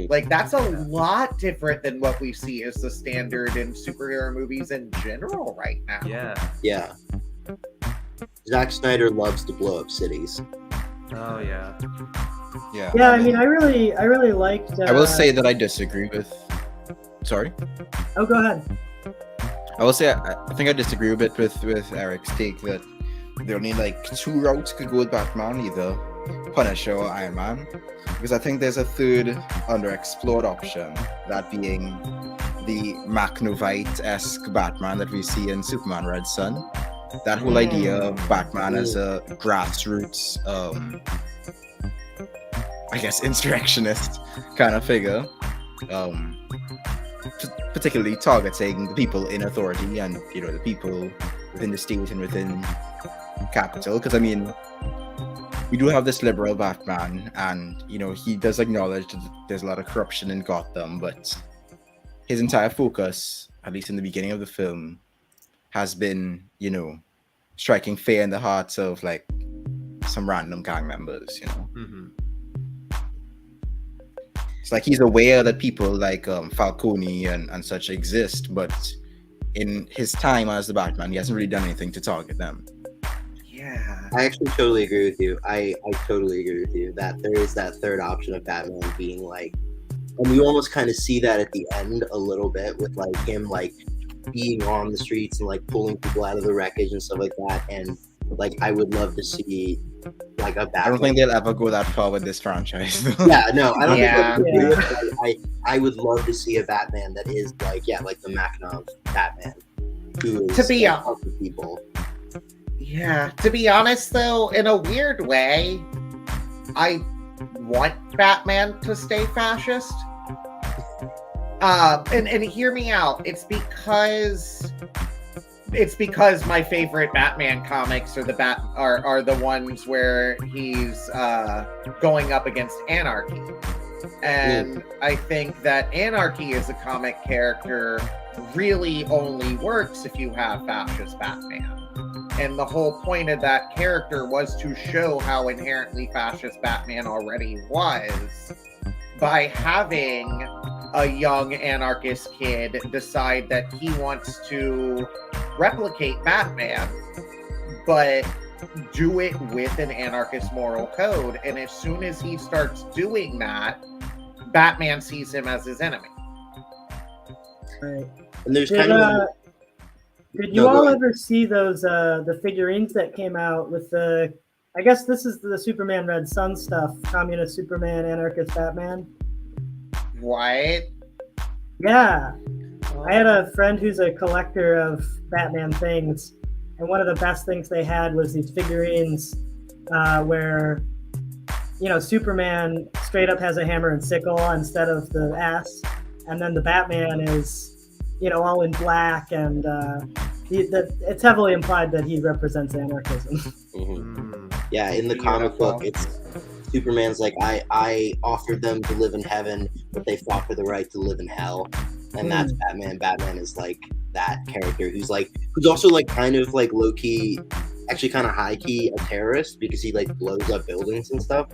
A: Like, that's a lot different than what we see as the standard in superhero movies in general right now.
B: Yeah. Zack Snyder loves to blow up cities.
D: Oh yeah.
C: Yeah, I mean, I really liked.
E: I will say that I disagree with. Sorry.
C: Oh, go ahead.
E: I will say I think I disagree a bit with Eric's take that there only like two routes could go with Batman, either Punisher or Iron Man, because I think there's a third underexplored option, that being the McNovite-esque Batman that we see in Superman Red Son. That whole idea of Batman as a grassroots, I guess, insurrectionist kind of figure, particularly targeting the people in authority and the people within the state and within capital. Because I mean, we do have this liberal Batman, and he does acknowledge that there's a lot of corruption in Gotham, but his entire focus, at least in the beginning of the film, has been striking fear in the hearts of like some random gang members. It's like he's aware that people like Falcone and such exist, but in his time as the Batman, he hasn't really done anything to target them.
A: Yeah,
B: I actually totally agree with you. I totally agree with you that there is that third option of Batman being like, and we almost kind of see that at the end a little bit with like him like being on the streets and like pulling people out of the wreckage and stuff like that. And like, I would love to see like a Batman.
E: I don't think they'll ever go that far with this franchise.
B: Yeah, no, I don't think I would love to see a Batman that is like the Makhno Batman, who is
A: to be
B: people.
A: Yeah, to be honest though, in a weird way, I want Batman to stay fascist. And hear me out. It's because it's because my favorite Batman comics are the ones where he's going up against anarchy. And I think that anarchy as a comic character really only works if you have fascist Batman. And the whole point of that character was to show how inherently fascist Batman already was by having a young anarchist kid decide that he wants to replicate Batman, but do it with an anarchist moral code. And as soon as he starts doing that, Batman sees him as his enemy.
C: Right.
B: And there's
C: Did,
B: kind of
C: did you all ever see those the figurines that came out with the? I guess this is the Superman Red Sun stuff. Communist Superman, anarchist Batman.
A: What?
C: Yeah, I had a friend who's a collector of Batman things, and one of the best things they had was these figurines where, you know, Superman straight up has a hammer and sickle instead of the axe, and then the Batman is, you know, all in black, and it's heavily implied that he represents anarchism.
B: Yeah, in the comic book, it's Superman's like, I offered them to live in heaven, but they fought for the right to live in hell. And that's Batman. Batman is like that character who's also like kind of like low key, actually kind of high key a terrorist because he like blows up buildings and stuff.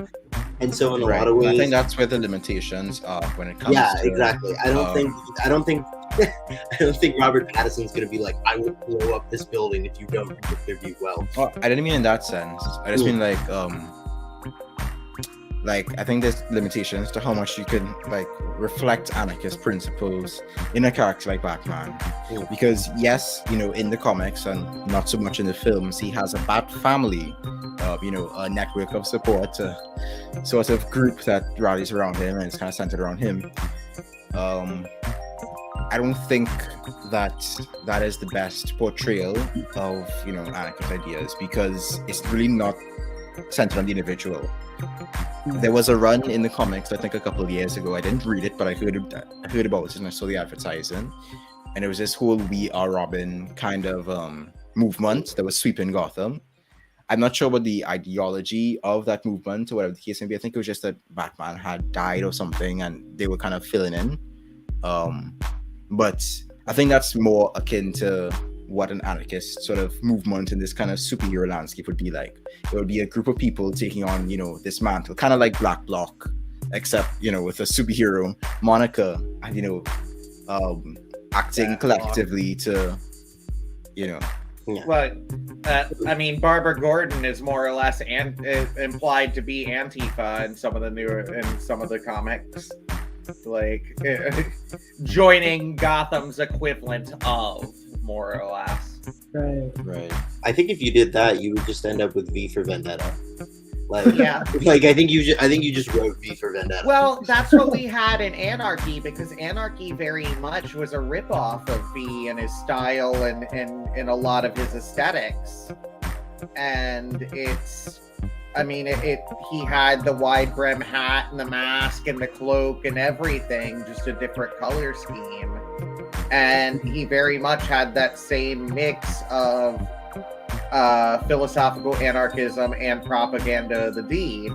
B: And so in a lot of ways,
E: I think that's where the limitations are when it comes.
B: Yeah,
E: to,
B: exactly. I don't think Robert Pattinson's gonna be like, I will blow up this building if you don't contribute well.
E: Oh, I didn't mean in that sense. I just mean like I think there's limitations to how much you can like reflect anarchist principles in a character like Batman. Because yes, you know, in the comics and not so much in the films, he has a Bat family, you know, a network of support, a sort of group that rallies around him and is kind of centered around him. I don't think that is the best portrayal of, you know, anarchist ideas, because it's really not centered on the individual. There was a run in the comics, I think a couple of years ago. I didn't read it, but I heard about it and I saw the advertising. And it was this whole We Are Robin kind of movement that was sweeping Gotham. I'm not sure about the ideology of that movement or whatever the case may be. I think it was just that Batman had died or something and they were kind of filling in. But I think that's more akin to what an anarchist sort of movement in this kind of superhero landscape would be like. It would be a group of people taking on, you know, this mantle, kind of like Black Bloc, except, you know, with a superhero moniker and, you know, acting collectively to, you know.
B: Yeah.
A: Well, I mean, Barbara Gordon is more or less implied to be Antifa in some of the comics, like joining Gotham's equivalent of, more or less.
C: Right.
B: I think if you did that, you would just end up with V for Vendetta. Like,
A: Yeah.
B: Like I think you just wrote V for Vendetta.
A: Well, that's what we had in Anarchy, because Anarchy very much was a ripoff of V and his style and a lot of his aesthetics. And it's, I mean, he had the wide brim hat and the mask and the cloak and everything, just a different color scheme. And he very much had that same mix of philosophical anarchism and propaganda of the deed.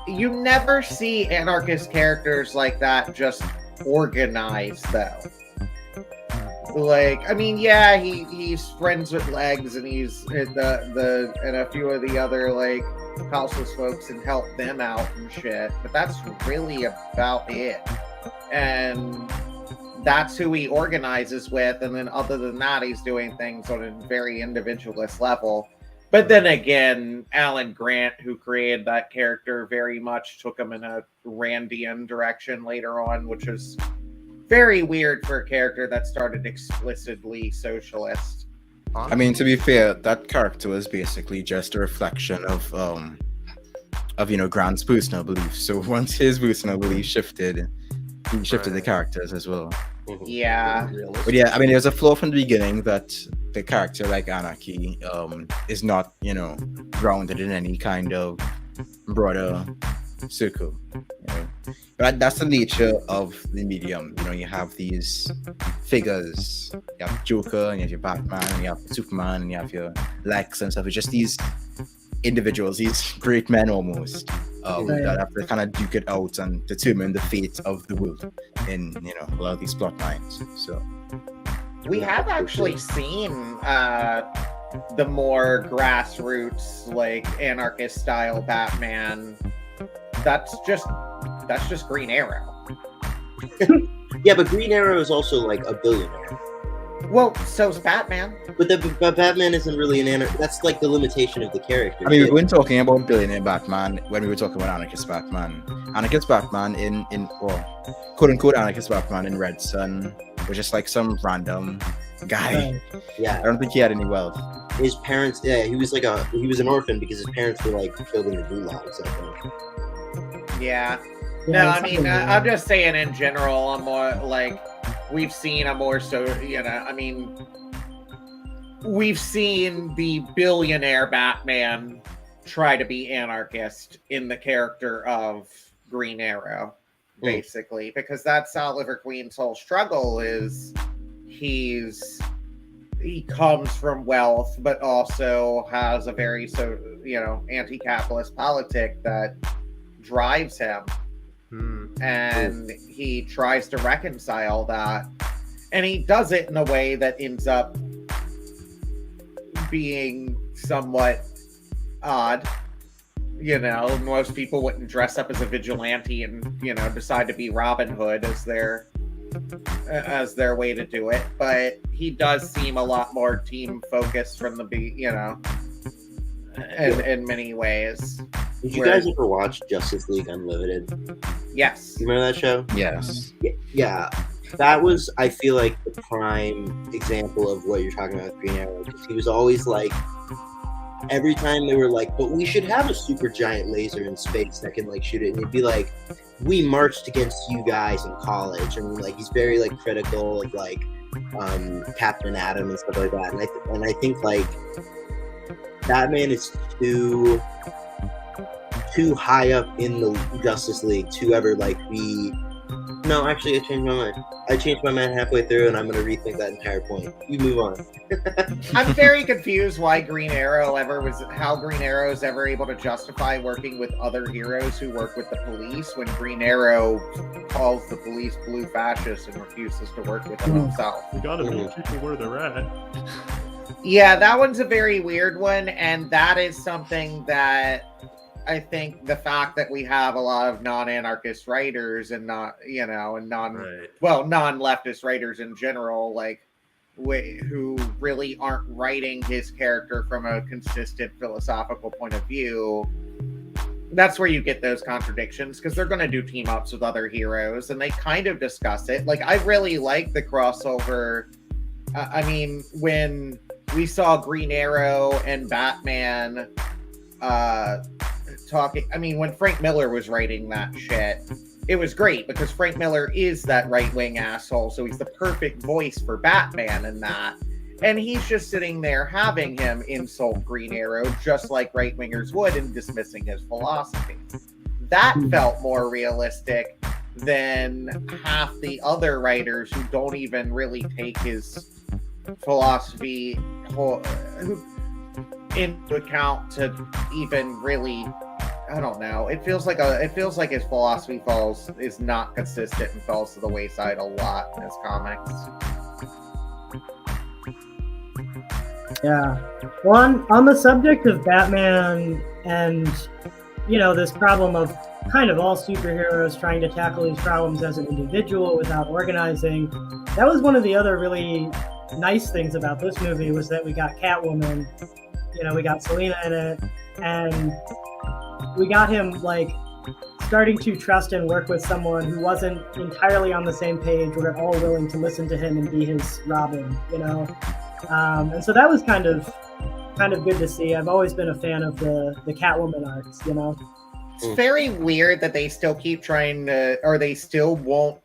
A: You never see anarchist characters like that just organized, though. Like, I mean, yeah, he's friends with Legs, and he's and a few of the other like houseless folks and help them out and shit. But that's really about it. And that's who he organizes with, and then other than that, he's doing things on a very individualist level. But then again, Alan Grant, who created that character, very much took him in a Randian direction later on, which was very weird for a character that started explicitly socialist.
E: I mean, to be fair, that character was basically just a reflection of you know, Grant's personal beliefs. So once his personal beliefs shifted, he shifted the characters as well.
A: Yeah.
E: But yeah, I mean, there's a flaw from the beginning that the character like Anarchy is not, you know, grounded in any kind of broader circle. You know? But that's the nature of the medium. You know, you have these figures. You have Joker, and you have your Batman, and you have Superman, and you have your Lex and stuff. It's just these individuals, these great men almost, that have to kind of duke it out and determine the fate of the world in, you know, a lot of these plot lines. So
A: we have actually seen the more grassroots, like anarchist style Batman. That's just Green Arrow.
B: Yeah, but Green Arrow is also like a billionaire.
A: Well, so's Batman.
B: But Batman isn't really an anarchist. That's like the limitation of the character.
E: I mean, we weren't talking about billionaire Batman when we were talking about anarchist Batman. Anarchist Batman in quote unquote anarchist Batman in Red Sun was just like some random guy.
B: Yeah,
E: I don't think he had any wealth.
B: His parents, he was an orphan because his parents were like killed in the gulags, I think.
A: Yeah. No, I mean, I'm just saying in general, I'm more like, we've seen a more so, you know, I mean, we've seen the billionaire Batman try to be anarchist in the character of Green Arrow, basically, because that's Oliver Queen's whole struggle is he comes from wealth, but also has a very, anti-capitalist politic that drives him. And he tries to reconcile that, and he does it in a way that ends up being somewhat odd. You know, most people wouldn't dress up as a vigilante and, you know, decide to be Robin Hood as their way to do it, but he does seem a lot more team focused from the in many ways.
B: Did you guys ever watch Justice League Unlimited?
A: Yes.
B: You remember that show?
E: Yes.
B: Yeah. That was, I feel like, the prime example of what you're talking about with Green Arrow. Because he was always like, every time they were like, but we should have a super giant laser in space that can like shoot it. And he'd be like, we marched against you guys in college. And like, he's very like critical of like Captain Atom and stuff like that. And I think like Batman is too high up in the Justice League to ever like be. No, actually, I changed my mind. I changed my mind halfway through, and I'm going to rethink that entire point. You move on.
A: I'm very confused how Green Arrow is ever able to justify working with other heroes who work with the police when Green Arrow calls the police blue fascists and refuses to work with them himself.
F: We gotta meet people where they're at.
A: Yeah, that one's a very weird one, and that is something that I think the fact that we have a lot of non-anarchist writers and non-leftist writers in general, like who really aren't writing his character from a consistent philosophical point of view. That's where you get those contradictions, because they're going to do team ups with other heroes, and they kind of discuss it. Like, I really like the crossover. I mean, when we saw Green Arrow and Batman talking, I mean, when Frank Miller was writing that shit, it was great because Frank Miller is that right-wing asshole, so he's the perfect voice for Batman in that. And he's just sitting there having him insult Green Arrow just like right-wingers would and dismissing his philosophy. That felt more realistic than half the other writers who don't even really take his philosophy into account to even really, I don't know. It feels like his philosophy is not consistent and falls to the wayside a lot in his comics.
C: Yeah. Well, on the subject of Batman and, you know, this problem of kind of all superheroes trying to tackle these problems as an individual without organizing, that was one of the other really nice things about this movie, was that we got Catwoman, you know, we got Selena in it, and we got him like starting to trust and work with someone who wasn't entirely on the same page or at all willing to listen to him and be his Robin, you know. And so that was kind of good to see. I've always been a fan of the Catwoman arcs, you know.
A: It's very weird that they still keep trying to, or they still won't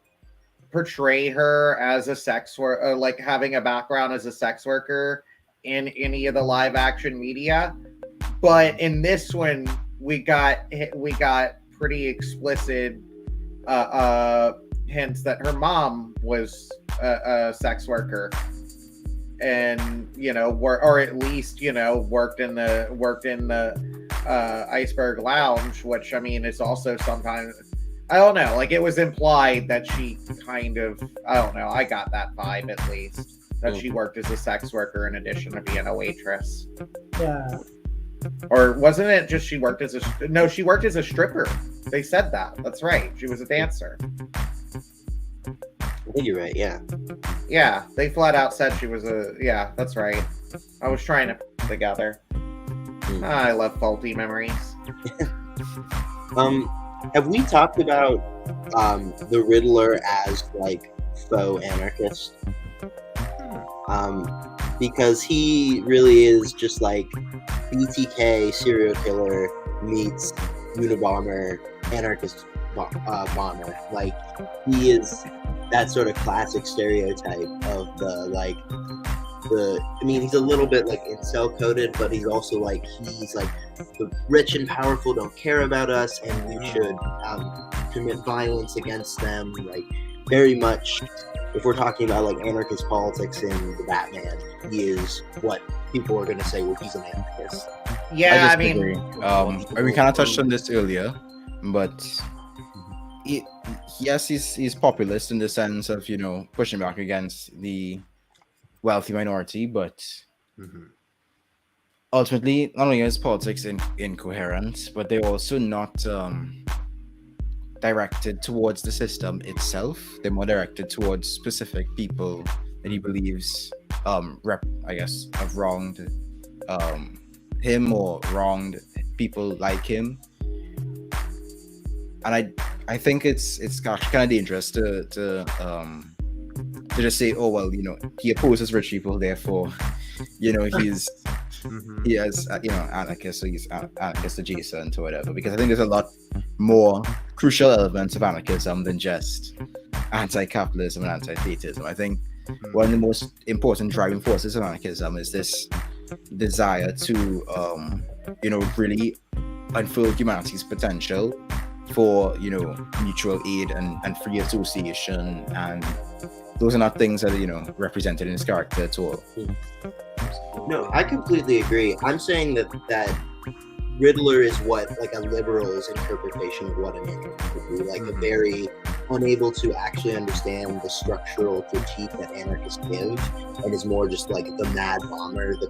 A: portray her as a sex worker, like having a background as a sex worker in any of the live action media. But in this one, we got pretty explicit hints that her mom was a sex worker, and or at least worked in the Iceberg Lounge, which I mean is also sometimes, I don't know, like it was implied that she kind of, I don't know, I got that vibe at least, that she worked as a sex worker in addition to being a waitress.
C: Yeah.
A: Or wasn't it just she worked as she worked as a stripper. They said that. That's right. She was a dancer.
B: I think you're right. Yeah.
A: Yeah, they flat out said she was yeah, that's right. I was trying to put it together. I love faulty memories.
B: Have we talked about the Riddler as like faux anarchist? Because he really is just like BTK serial killer meets Unabomber anarchist bomber. Like he is that sort of classic stereotype of I mean, he's a little bit like incel coded, but he's also like, the rich and powerful don't care about us, and we should commit violence against them. Like, very much, if we're talking about like anarchist politics in the Batman, he is what people are going to say, well, he's an anarchist.
A: Yeah,
E: I mean, we kind of touched on this earlier, but yes, he's populist in the sense of pushing back against the wealthy minority, but ultimately, not only is politics incoherent, but they're also not directed towards the system itself. They're more directed towards specific people that he believes, have wronged him or wronged people like him. And I think it's actually kind of dangerous to just say, oh well, he opposes rich people, therefore, he's he has anarchist, so he's anarchist adjacent or whatever. Because I think there's a lot more crucial elements of anarchism than just anti-capitalism and anti-statism. I think one of the most important driving forces of anarchism is this desire to really unfold humanity's potential for mutual aid and free association, and those are not things that are represented in his character at all.
B: No, I completely agree. I'm saying that Riddler is what like a liberal's interpretation of what an anarchist would be, like a very unable to actually understand the structural critique that anarchists give, and is more just like the mad bomber, the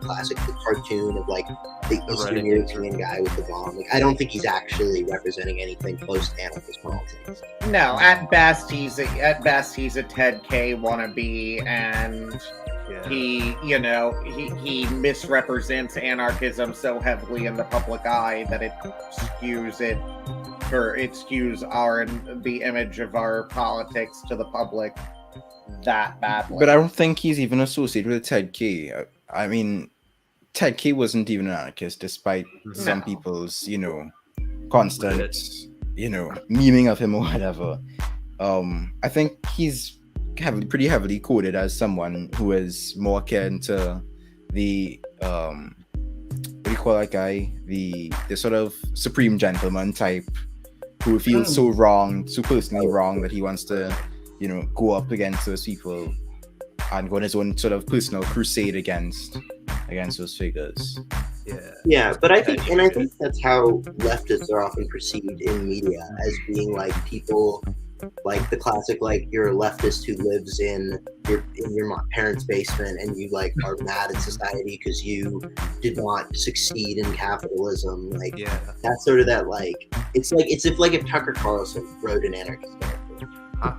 B: cartoon of like the Eastern European guy with the bomb. Like, I don't think he's actually representing anything close to anarchist politics.
A: No, at best he's a Ted K wannabe, and he misrepresents anarchism so heavily in the public eye that it skews the image of our politics to the public that badly.
E: But I don't think he's even associated with Ted K. I mean, Ted K wasn't even an anarchist, despite some people's constant memeing of him or whatever. I think he's pretty heavily coded as someone who is more akin to the what do you call that guy? The sort of supreme gentleman type, who feels so personally wrong that he wants to, go up against those people and go on his own sort of personal crusade against those figures.
B: Yeah, but I think that's how leftists are often perceived in media, as being like people like the classic, like, you're a leftist who lives in your parents' basement, and you like are mad at society because you did not succeed in capitalism. Like, that's sort of that, like, it's if like if Tucker Carlson wrote an anarchist character.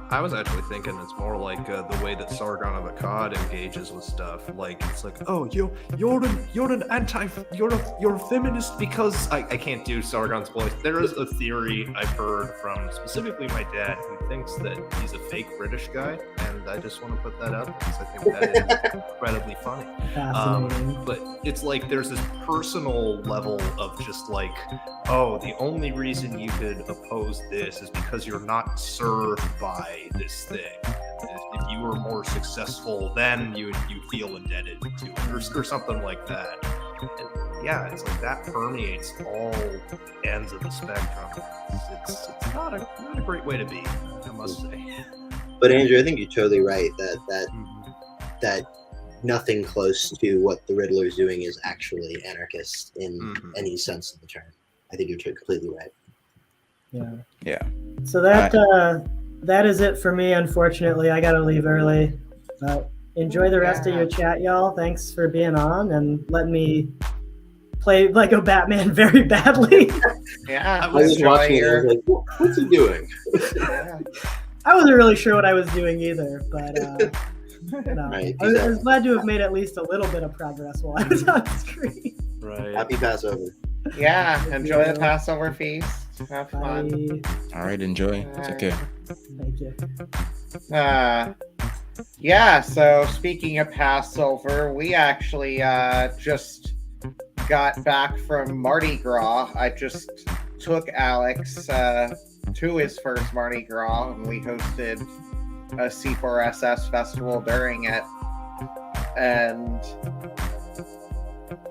D: I was actually thinking it's more like the way that Sargon of Akkad engages with stuff. Like, it's like, oh, you're a feminist because I can't do Sargon's voice. There is a theory I've heard from specifically my dad, who thinks that he's a fake British guy, and I just want to put that out because I think that is incredibly funny. But it's like there's this personal level of just like, oh, the only reason you could oppose this is because you're not served by this thing. If you were more successful, then you feel indebted to it, or something like that. And yeah, it's like that permeates all ends of the spectrum. It's not a great way to be, I must say.
B: But Andrew, I think you're totally right that
D: Mhm.
B: that nothing close to what the Riddler's doing is actually anarchist in
D: Mhm.
B: any sense of the term. I think you're completely right.
C: Yeah.
E: Yeah.
C: So that is it for me. Unfortunately, I gotta leave early. Enjoy the rest of your chat, y'all. Thanks for being on and letting me play Lego Batman very badly.
A: Yeah,
B: I was watching it. I was like, "What's he doing?"
A: Yeah.
C: I wasn't really sure what I was doing either, but you know,
B: Right,
C: I was
B: exactly.
C: glad to have made at least a little bit of progress while I was on screen.
D: Right.
B: Happy Passover.
A: Yeah, enjoy the Passover feast. Have fun.
C: Bye.
E: All right, enjoy. Take care.
C: Thank you.
A: Yeah, so speaking of Passover, we actually just got back from Mardi Gras. I just took Alex to his first Mardi Gras, and we hosted a C4SS festival during it. And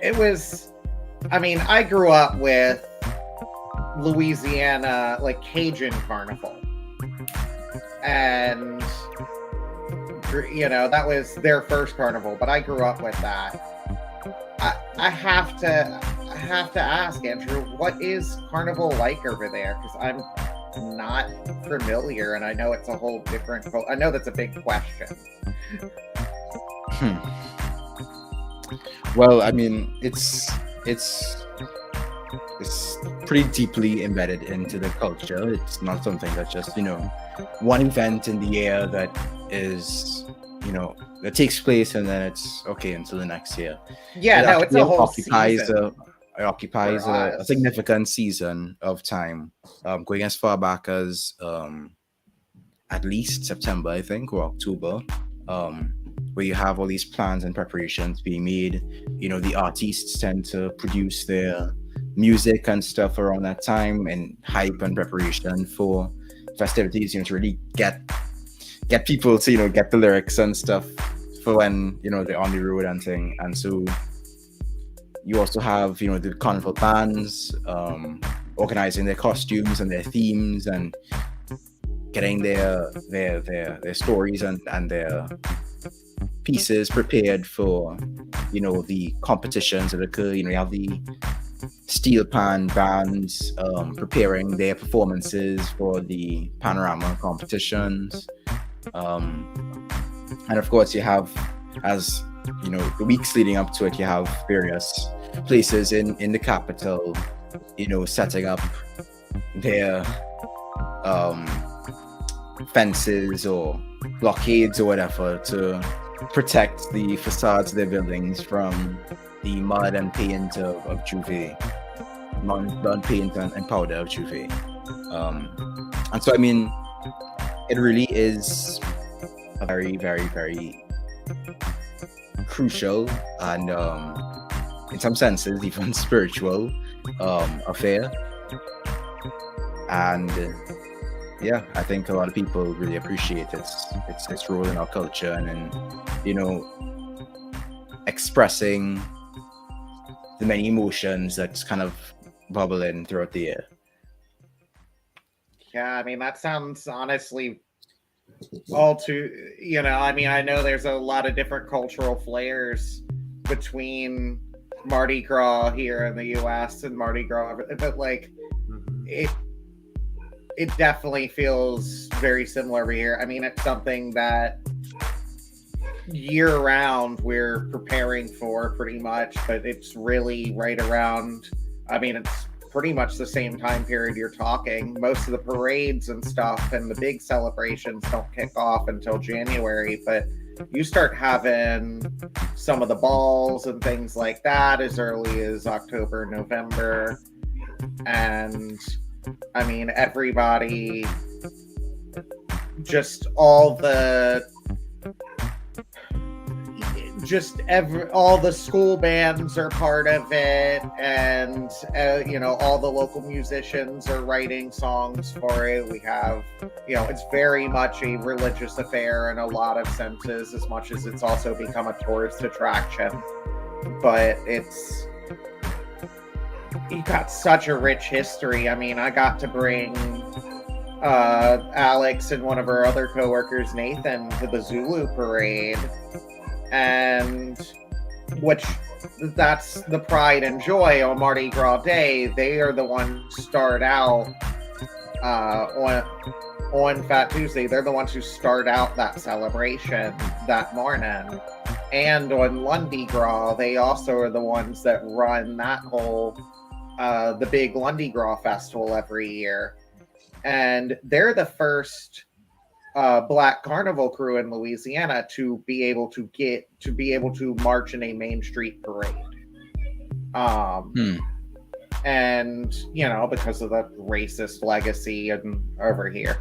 A: it was, I mean, I grew up with Louisiana, like Cajun Carnival. And, you know, that was their first carnival, but I grew up with that. I have to ask, Andrew, what is Carnival like over there? Because I'm not familiar, and I know it's a whole different. I know that's a big question.
E: Well, I mean, it's pretty deeply embedded into the culture. It's not something that's just, you know, one event in the year that is, you know, that takes place and then it's okay until the next year.
A: Yeah, no, it's a whole season.
E: It occupies a significant season of time, going as far back as at least September, I think, or October, where you have all these plans and preparations being made. You know, the artists tend to produce their music and stuff around that time and hype and preparation for festivities, you know, to really get people to, you know, get the lyrics and stuff for when, you know, they're on the road and thing. And so you also have, you know, the carnival bands organizing their costumes and their themes and getting their stories and their pieces prepared for, you know, the competitions that occur. You know, you have the steel pan bands preparing their performances for the panorama competitions, and of course you have, as you know, the weeks leading up to it, you have various places in the capital, you know, setting up their fences or blockades or whatever to protect the facades of their buildings from the mud and paint of Juve, mud paint and powder of Juve. And so, I mean, it really is a very, very, very crucial and, in some senses, even spiritual affair. And yeah, I think a lot of people really appreciate its role in our culture and in, you know, expressing the many emotions that's kind of bubbling throughout the year.
A: Yeah, I mean, that sounds honestly all too, you know, I mean, I know there's a lot of different cultural flares between Mardi Gras here in the US and Mardi Gras, but like it definitely feels very similar over here. I mean, it's something that year round we're preparing for pretty much, but it's really right around, I mean, it's pretty much the same time period you're talking. Most of the parades and stuff and the big celebrations don't kick off until January, but you start having some of the balls and things like that as early as October, November. And I mean, everybody, just all the all the school bands are part of it, and you know, all the local musicians are writing songs for it. We have, you know, it's very much a religious affair in a lot of senses, as much as it's also become a tourist attraction. But you got such a rich history. I mean, I got to bring Alex and one of our other coworkers, Nathan, to the Zulu parade, and that's the pride and joy on Mardi Gras Day. They are the ones who start out on Fat Tuesday. They're the ones who start out that celebration that morning. And on Lundi Gras, they also are the ones that run that whole the big Lundi Gras festival every year. And they're the first Black Carnival crew in Louisiana to be able to march in a Main Street parade. And because of the racist legacy and over here.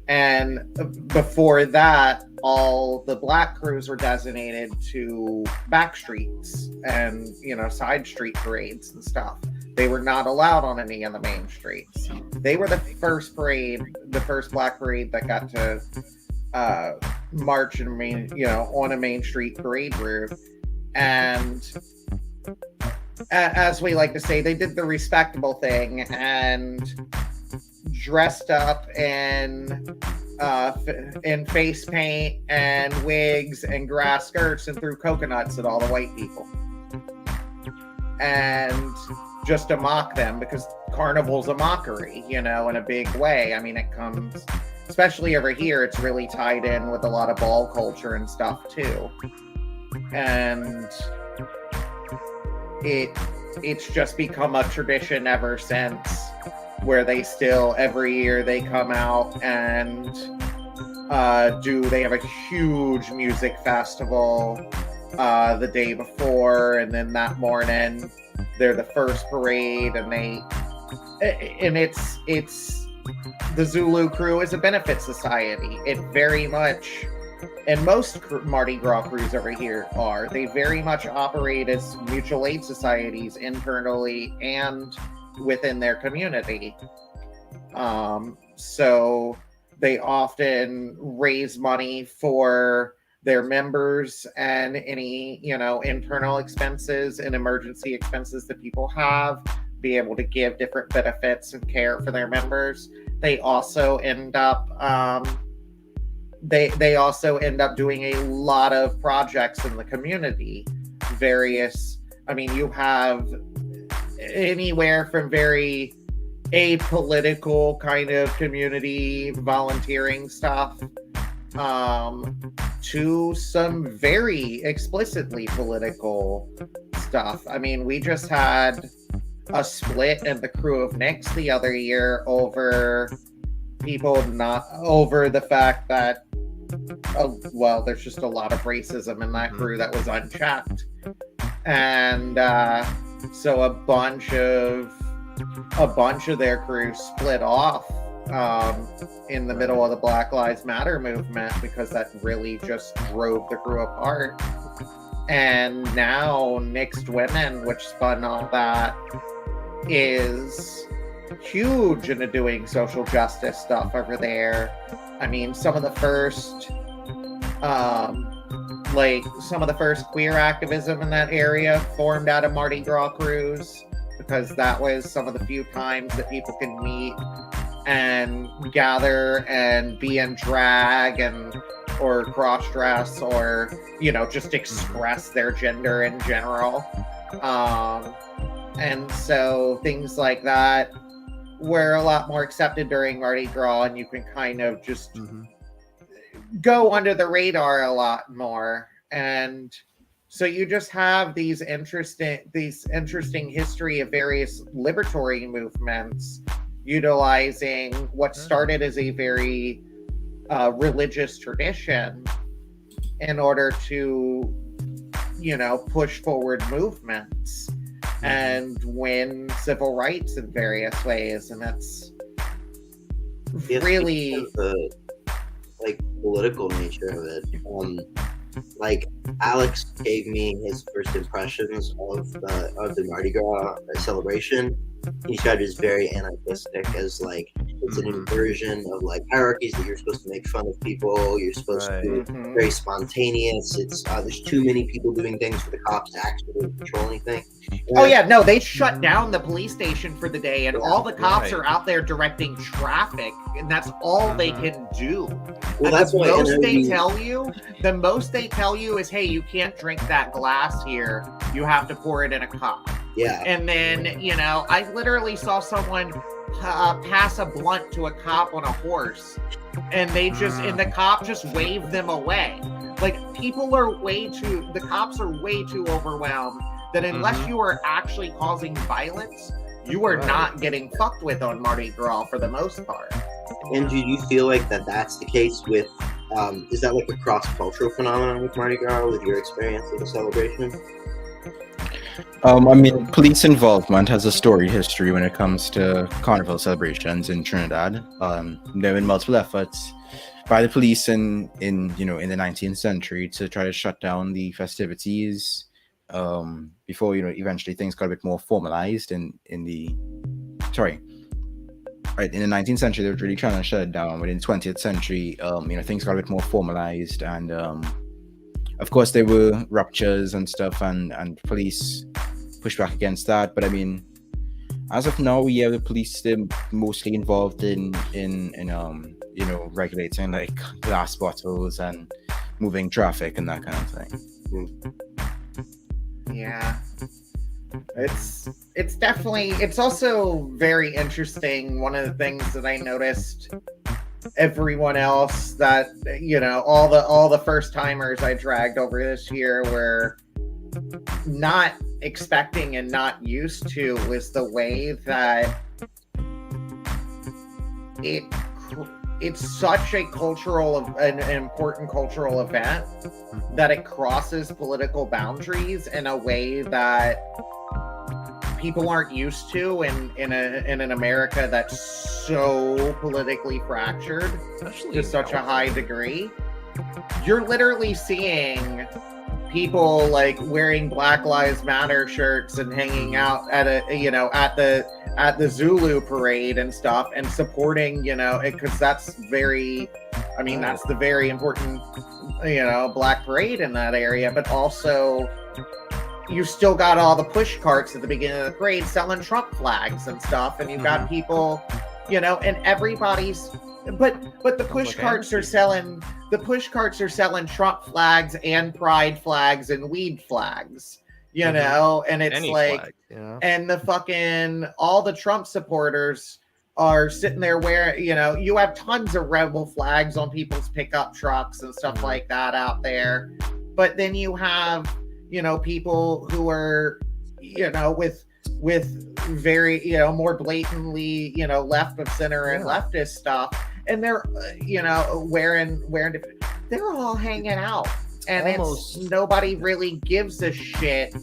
A: And before that, all the Black crews were designated to back streets and side street parades and stuff. They were not allowed on any of the main streets. They were the first Black parade that got to march in on a Main Street parade route. And as we like to say, they did the respectable thing and dressed up in face paint and wigs and grass skirts and threw coconuts at all the white people. And just to mock them, because Carnival's a mockery, in a big way. I mean, it comes, especially over here, it's really tied in with a lot of ball culture and stuff too. And it's just become a tradition ever since, where they still, every year they come out and they have a huge music festival the day before, and then that morning they're the first parade, and it's the Zulu crew is a benefit society. It very much, and most Mardi Gras crews over here they very much operate as mutual aid societies internally and within their community. So they often raise money for their members and any, internal expenses and emergency expenses that people have, be able to give different benefits and care for their members. They also end up they also end up doing a lot of projects in the community. You have anywhere from very apolitical kind of community volunteering stuff to some very explicitly political stuff. I mean, we just had a split in the crew of Knicks the other year over the fact that there's just a lot of racism in that crew that was unchecked. And so a bunch of their crew split off in the middle of the Black Lives Matter movement, because that really just drove the crew apart. And now Mixed Women, which spun all that, is huge into doing social justice stuff over there. I mean, some of the first queer activism in that area formed out of Mardi Gras crews, because that was some of the few times that people can meet and gather and be in drag or cross-dress or, just express their gender in general. And so things like that were a lot more accepted during Mardi Gras, and you can kind of just go under the radar a lot more. And so you just have these interesting history of various liberatory movements utilizing what started as a very religious tradition in order to, push forward movements and win civil rights in various ways. And that's really
B: the political nature of it. Alex gave me his first impressions of the Mardi Gras celebration. He described it as very anarchistic, as It's an inversion of like hierarchies that you're supposed to make fun of people. You're supposed to be very spontaneous. It's there's too many people doing things for the cops to actually control anything.
A: Oh yeah, no, they shut down the police station for the day, and all the cops are out there directing traffic, and that's all they can do.
B: Well,
A: and
B: that's
A: the
B: why
A: the most they tell you is, hey, you can't drink that glass here. You have to pour it in a cup.
B: Yeah.
A: And then, you know, I literally saw someone pass a blunt to a cop on a horse, and and the cop just waved them away. Like, the cops are way too overwhelmed that unless you are actually causing violence, you are not getting fucked with on Mardi Gras for the most part.
B: And do you feel like that's the case with, is that like a cross-cultural phenomenon with Mardi Gras, with your experience of the celebration?
E: I mean, police involvement has a storied history when it comes to carnival celebrations in Trinidad. There have been multiple efforts by the police in the 19th century to try to shut down the festivities before eventually things got a bit more formalized in the 19th century. They were really trying to shut it down, but in the 20th century things got a bit more formalized, and of course there were ruptures and stuff, and police pushed back against that. But I mean, as of now, the police, they're mostly involved in regulating like glass bottles and moving traffic and that kind of thing.
A: Yeah, it's definitely, it's also very interesting. One of the things that I noticed, everyone else that all the first timers I dragged over this year were not expecting and not used to, was the way that it's such a an important cultural event that it crosses political boundaries in a way that people aren't used to in an America that's so politically fractured to such a high degree. You're literally seeing people like wearing Black Lives Matter shirts and hanging out at at the Zulu parade and stuff, and supporting, because that's the very important, Black parade in that area. But also, you still got all the push carts at the beginning of the parade selling Trump flags and stuff, and you've got people, and everybody's. But the push carts are selling Trump flags and pride flags and weed flags, and it's
D: Any
A: like
D: flag,
A: and the fucking all the Trump supporters are sitting there wearing, you have tons of rebel flags on people's pickup trucks and stuff like that out there. But then you have, people who are, with very, more blatantly, left of center and leftist stuff. And they're, wearing, they're all hanging out, and nobody really gives a shit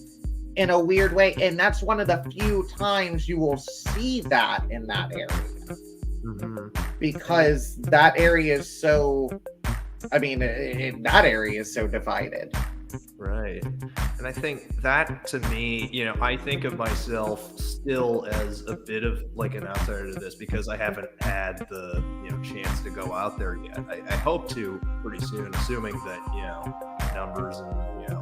A: in a weird way. And that's one of the few times you will see that in that area, because that area is so, that area is so divided.
D: Right. And I think that, to me, I think of myself still as a bit of like an outsider to this, because I haven't had the, chance to go out there yet. I hope to pretty soon, assuming that, numbers and,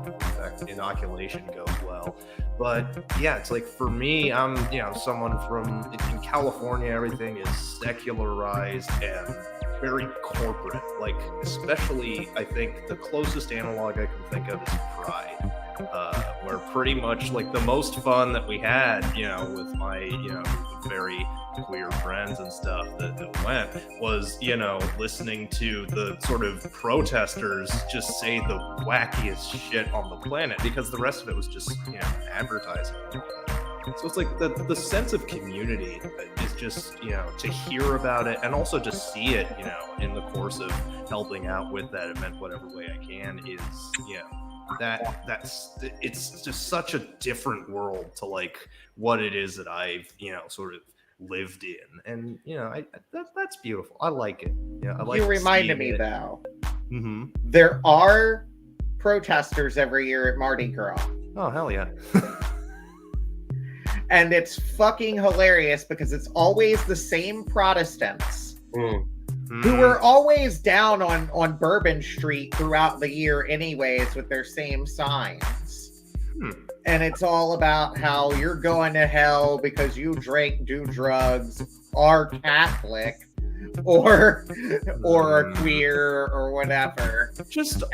D: in fact, inoculation goes well. But yeah, it's like, for me, I'm, someone from in California, everything is secularized and very corporate. Like, especially, I think the closest analog I can think of is Pride, where pretty much like the most fun that we had, with my, very queer friends and stuff that went was, listening to the sort of protesters just say the wackiest shit on the planet, because the rest of it was just, advertising. So it's like the sense of community is just, to hear about it and also to see it, in the course of helping out with that event, whatever way I can, is, it's just such a different world to like what it is that I've, sort of lived in. And, that's beautiful. I like it. I like. You
A: reminded me though. There are protesters every year at Mardi Gras.
D: Oh, hell yeah.
A: And it's fucking hilarious because it's always the same Protestants who are always down on Bourbon Street throughout the year anyways with their same signs. And it's all about how you're going to hell because you drink, do drugs, are Catholic, or are queer or whatever.
D: Just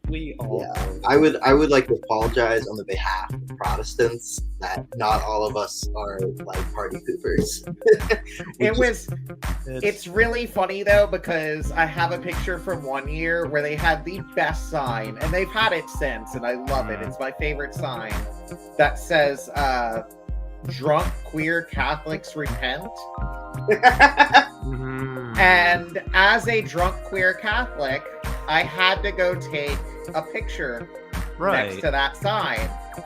D: we all.
B: Yeah, I would like to apologize on the behalf of Protestants that not all of us are like party poopers.
A: It's really funny though, because I have a picture from one year where they had the best sign, and they've had it since, and I love it. It's my favorite sign that says drunk queer Catholics repent. And as a drunk queer Catholic, I had to go take a picture next to that sign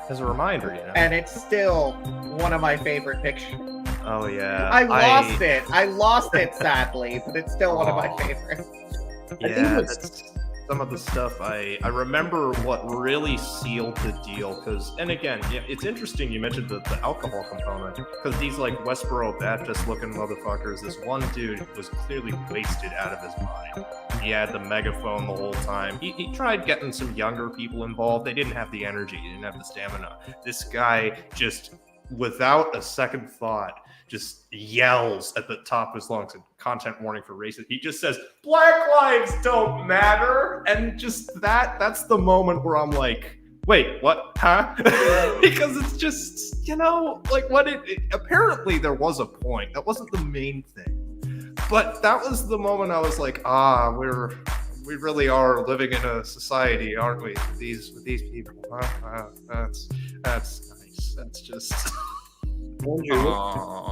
D: as a reminder, you know.
A: And it's still one of my favorite pictures.
D: Oh yeah,
A: I lost it sadly, but it's still one of my favorites.
D: Yeah, that's some of the stuff I remember. What really sealed the deal, because, and again, yeah, it's interesting you mentioned the alcohol component, because these like Westboro Baptist looking motherfuckers, this one dude was clearly wasted out of his mind. He had the megaphone the whole time. He tried getting some younger people involved. They didn't have the energy. They didn't have the stamina. This guy just, without a second thought, just yells at the top of his lungs, and content warning for racism. He just says, "Black lives don't matter." And just that's the moment where I'm like, wait, what? Huh? Because it's just, you know, like what apparently there was a point. That wasn't the main thing. But that was the moment I was like, we really are living in a society, aren't we? With these people. That's nice. That's just
B: Andrew,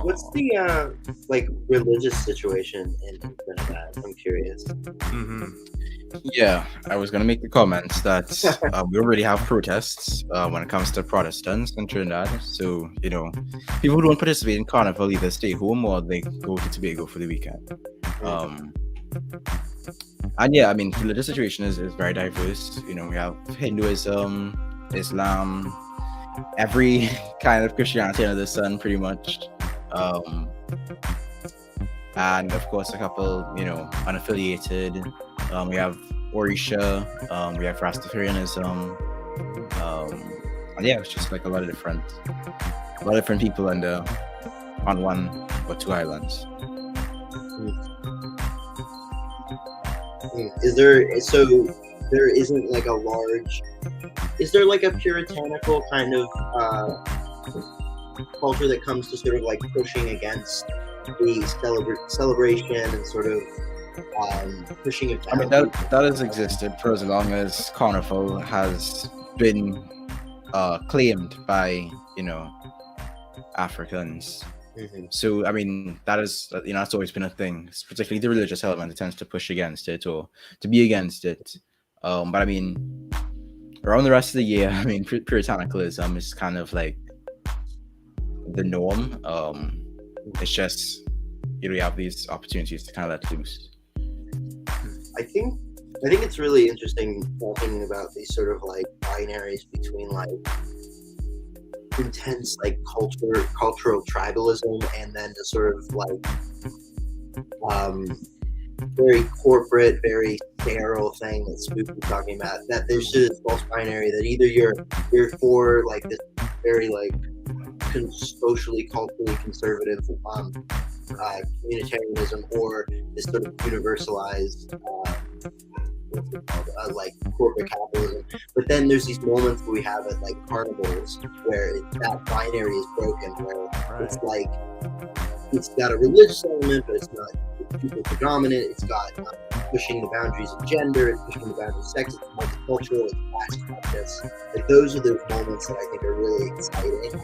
B: what's the like religious situation in Trinidad? I'm curious.
E: Yeah, I was gonna make the comments that we already have protests when it comes to Protestants in Trinidad. So, you know, people who don't participate in Carnival either stay home or they go to Tobago for the weekend. And yeah, I mean, the religious situation is very diverse. You know, we have Hinduism, Islam, every kind of Christianity under the sun, pretty much. And of course, a couple, you know, unaffiliated. We have Orisha, we have Rastafarianism, and yeah, it's just like a lot of different people on one or two islands.
B: There isn't like a large, is there like a puritanical kind of culture that comes to sort of like pushing against the celebration and sort of pushing it down?
E: I mean, that has existed for as long as Carnival has been claimed by, you know, Africans. So I mean, that is, you know, that's always been a thing. It's particularly the religious element that tends to push against it or to be against it. But I mean, around the rest of the year, I mean, puritanicalism is kind of like the norm. It's just, you know, you have these opportunities to kind of let loose.
B: I think it's really interesting talking about these sort of like binaries between like intense like cultural tribalism and then the sort of like very corporate, very sterile thing that Spook was talking about, that there's just this false binary that either you're for like this very like socially, culturally conservative communitarianism, or this sort of universalized like corporate capitalism. But then there's these moments where we have at like carnivals where that binary is broken, where it's like it's got a religious element, but it's not people predominant. It's got pushing the boundaries of gender, it's pushing the boundaries of sex, it's multicultural, it's class conscious. Like those are the moments that I think are really exciting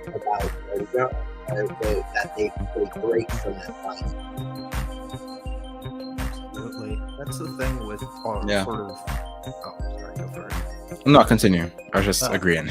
B: about that they break from that binary.
D: Absolutely. That's the thing with sort of. Oh, sorry, go for it.
E: No, continue. I was just agreeing.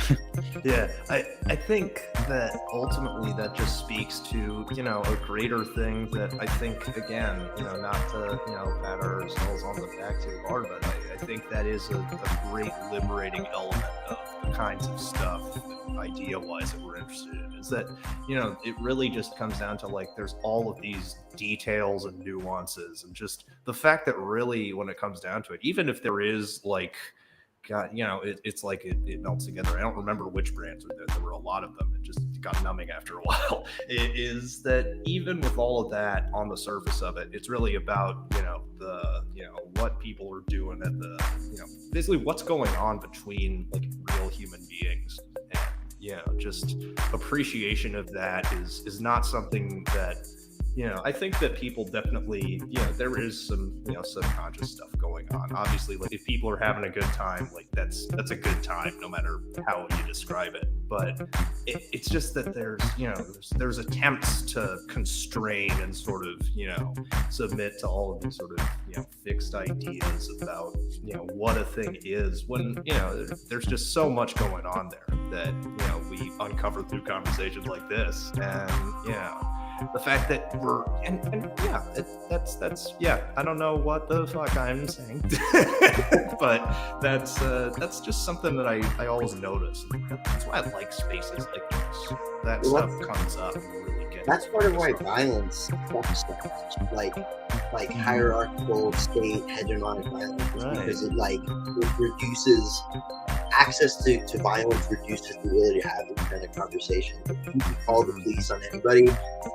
D: Yeah, I think that ultimately that just speaks to, you know, a greater thing that I think, again, you know, not to, you know, pat ourselves on the back too hard, but I think that is a great liberating element of the kinds of stuff, idea-wise, that we're interested in. Is that, you know, it really just comes down to like there's all of these details and nuances, and just the fact that really, when it comes down to it, even if there is like, God, you know, it's like it melts together. I don't remember which brands were there. There were a lot of them. It just got numbing after a while. It is that even with all of that on the surface of it, it's really about, you know, what people are doing at the, you know, basically what's going on between like real human beings. And, you know, just appreciation of that is not something that, you know, I think that people definitely, you know, there is some, you know, subconscious stuff going on. Obviously, like if people are having a good time, like that's a good time, no matter how you describe it. But it's just that there's, you know, there's attempts to constrain and sort of, you know, submit to all of these sort of, you know, fixed ideas about, you know, what a thing is, when, you know, there's just so much going on there that, you know, we uncover through conversations like this. And, you know, the fact that we're and yeah, that's yeah, I don't know what the fuck I'm saying, but that's just something that I always notice. That's why I like spaces like this. That stuff comes up and really gets.
B: That's part of why violence like hierarchical state hegemonic violence, because it reduces access to violence, reduces the ability to have this kind of conversation. If you can call the police on anybody,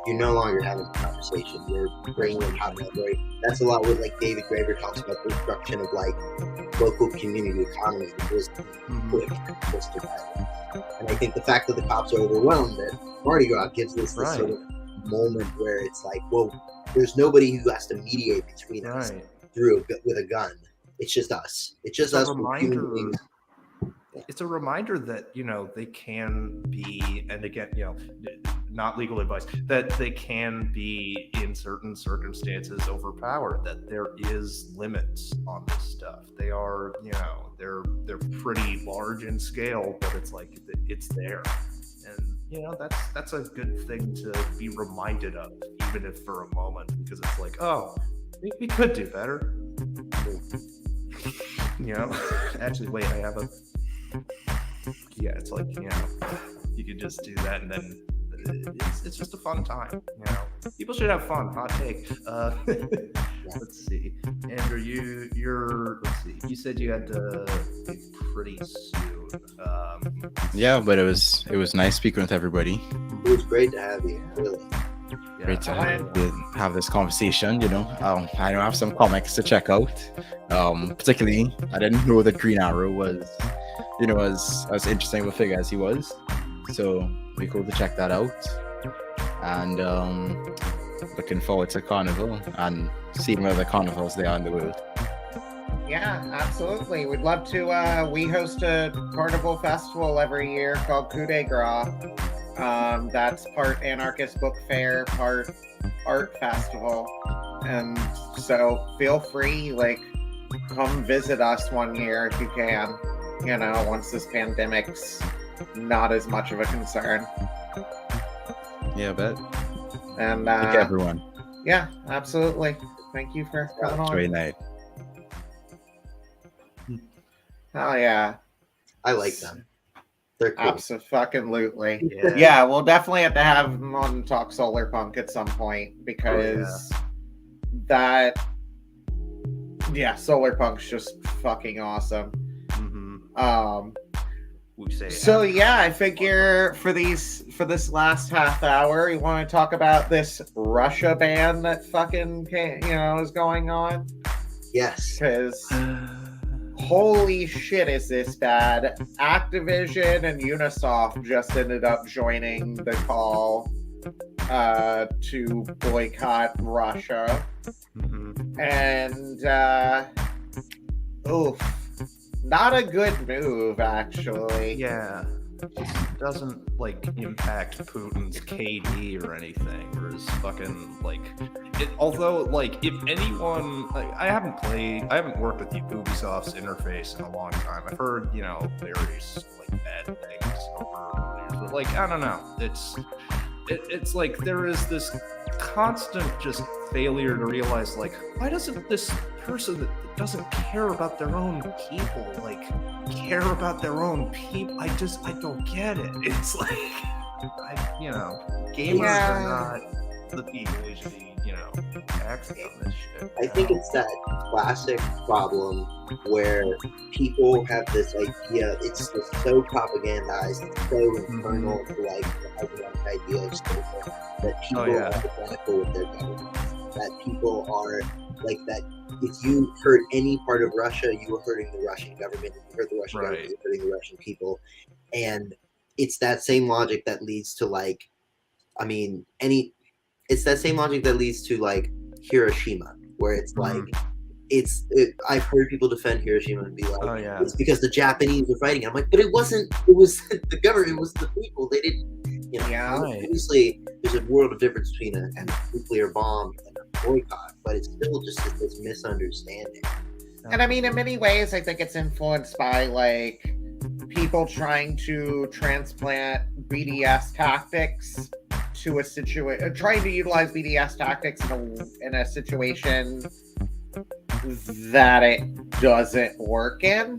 B: you're no longer having a conversation. You're bringing in hot memory. That's a lot what like David Graeber talks about, the destruction of like local community economy was quick just to violence. And I think the fact that the cops are overwhelmed at Mardi Gras gives this sort of moment where it's like, well, there's nobody who has to mediate between us with a gun. It's just us. It's just us.
D: It's a reminder that, you know, they can be, and again, you know, not legal advice, that they can be in certain circumstances overpowered, that there is limits on this stuff. They are, you know, they're pretty large in scale, but it's like, it's there. And, you know, that's a good thing to be reminded of, even if for a moment, because it's like, oh, we could do better. You know, actually, wait, I have a, yeah, it's like, you know, you could just do that, and then it's just a fun time, you know. People should have fun. Hot take. Let's see, Andrew, let's see, you said you had to be pretty soon.
E: Yeah, but it was nice speaking with everybody.
B: It was great to have you, really.
E: Yeah. Great to have this conversation, you know. I know I have some comics to check out. Particularly, I didn't know that Green Arrow was, you know, as interesting of a figure as he was. So we cool to check that out. And looking forward to Carnival and seeing where the carnivals there are in the world.
A: Yeah, absolutely. We'd love to. We host a carnival festival every year called Coup de Gras. That's part anarchist book fair, part art festival. And so feel free, like, come visit us one year if you can, you know, once this pandemic's not as much of a concern.
E: Yeah, I bet.
A: And
E: thank you, everyone.
A: Yeah, absolutely. Thank you for coming on.
E: Great night.
A: Oh yeah.
B: I like them. They're cool.
A: Absolutely. Yeah, we'll definitely have to have them on Talk Solarpunk at some point, because Solarpunk's just fucking awesome.
D: We say
A: so yeah, I figure for this last half hour, you want to talk about this Russia ban that fucking is going on?
B: Yes.
A: Because holy shit, is this bad? Activision and Ubisoft just ended up joining the call to boycott Russia. And not a good move, actually.
D: Yeah. It doesn't like impact Putin's KD or anything, or his fucking like it, although like if anyone, like, I haven't worked with Ubisoft's interface in a long time. I've heard, you know, various like bad things over the years, but like I don't know, it's like there is this constant just failure to realize, like, why doesn't this person that doesn't care about their own people, like, care about their own people? I don't get it. It's like, gamers are not the people we should be, acting on this shit.
B: I think it's that classic problem where people have this idea, it's just so propagandized, it's so internal to like the hegemonic idea of social, that people are identical with their governments. That people are like that. If you hurt any part of Russia, you were hurting the Russian government. If you hurt the Russian government, you're hurting the Russian people. And it's that same logic that leads to like, it's that same logic that leads to like Hiroshima, where it's like, I've heard people defend Hiroshima and be like, it's because the Japanese were fighting. I'm like, but it wasn't, it was the government, it was the people. They didn't, obviously there's a world of difference between a nuclear bomb and a boycott, but it's still just this misunderstanding.
A: And I mean, in many ways, I think it's influenced by like people trying to transplant BDS tactics to a situation, trying to utilize BDS tactics in a situation that it doesn't work in.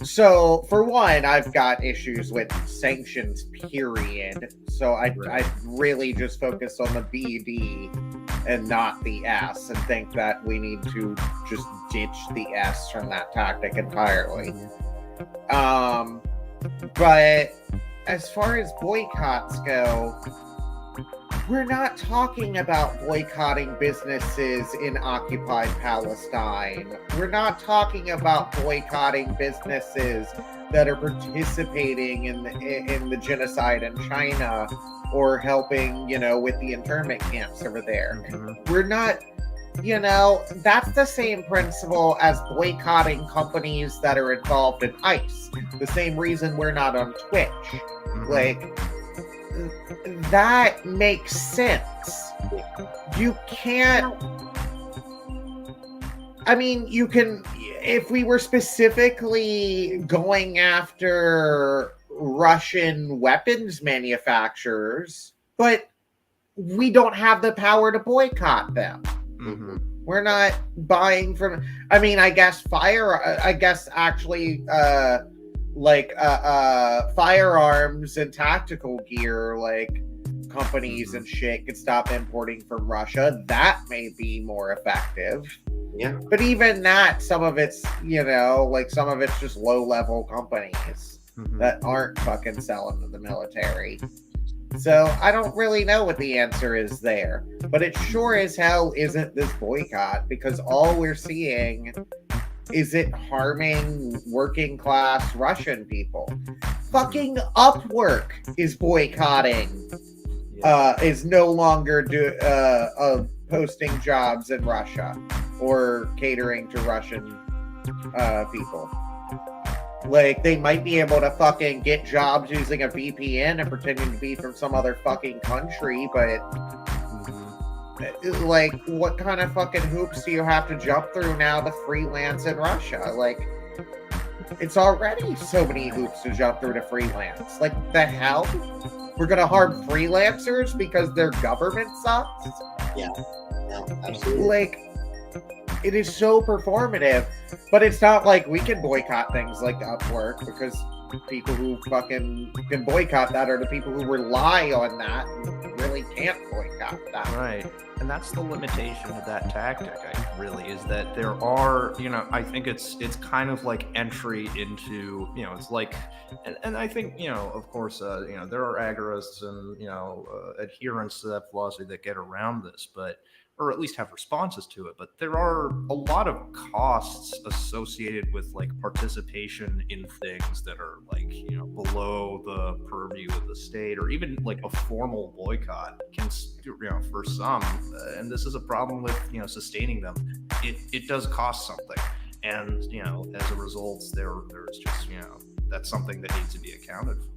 A: So for one, I've got issues with sanctions, period. So I really just focus on the BD and not the S, and think that we need to just ditch the S from that tactic entirely. But as far as boycotts go, we're not talking about boycotting businesses in occupied Palestine. We're not talking about boycotting businesses that are participating in the genocide in China or helping, with the internment camps over there. We're not, that's the same principle as boycotting companies that are involved in ICE. The same reason we're not on Twitch. Like, that makes sense. You can't, you can, if we were specifically going after Russian weapons manufacturers, but we don't have the power to boycott them. We're not buying from, I guess firearms and tactical gear, like companies and shit could stop importing from Russia. That may be more effective.
B: Yeah.
A: But even that, some of it's, some of it's just low level companies that aren't fucking selling to the military. So I don't really know what the answer is there. But it sure as hell isn't this boycott, because all we're seeing is it harming working class Russian people. Fucking Upwork is boycotting, is no longer posting jobs in Russia or catering to Russian people. Like, they might be able to fucking get jobs using a VPN and pretending to be from some other fucking country, but like, what kind of fucking hoops do you have to jump through now to freelance in Russia? Like, it's already so many hoops to jump through to freelance. Like, the hell? We're gonna harm freelancers because their government sucks?
B: Yeah, no, absolutely.
A: Like, it is so performative, but it's not like we can boycott things like Upwork, because people who fucking can boycott that are the people who rely on that and really can't boycott that.
D: Right. And that's the limitation of that tactic, really, is that there are, I think it's kind of like entry into, it's like, and I think, of course, there are agorists and, adherents to that philosophy that get around this, but, or at least have responses to it. But there are a lot of costs associated with like participation in things that are like, below the purview of the state, or even like a formal boycott can, for some, and this is a problem with, sustaining them. It does cost something. And, as a result, there's just, that's something that needs to be accounted for.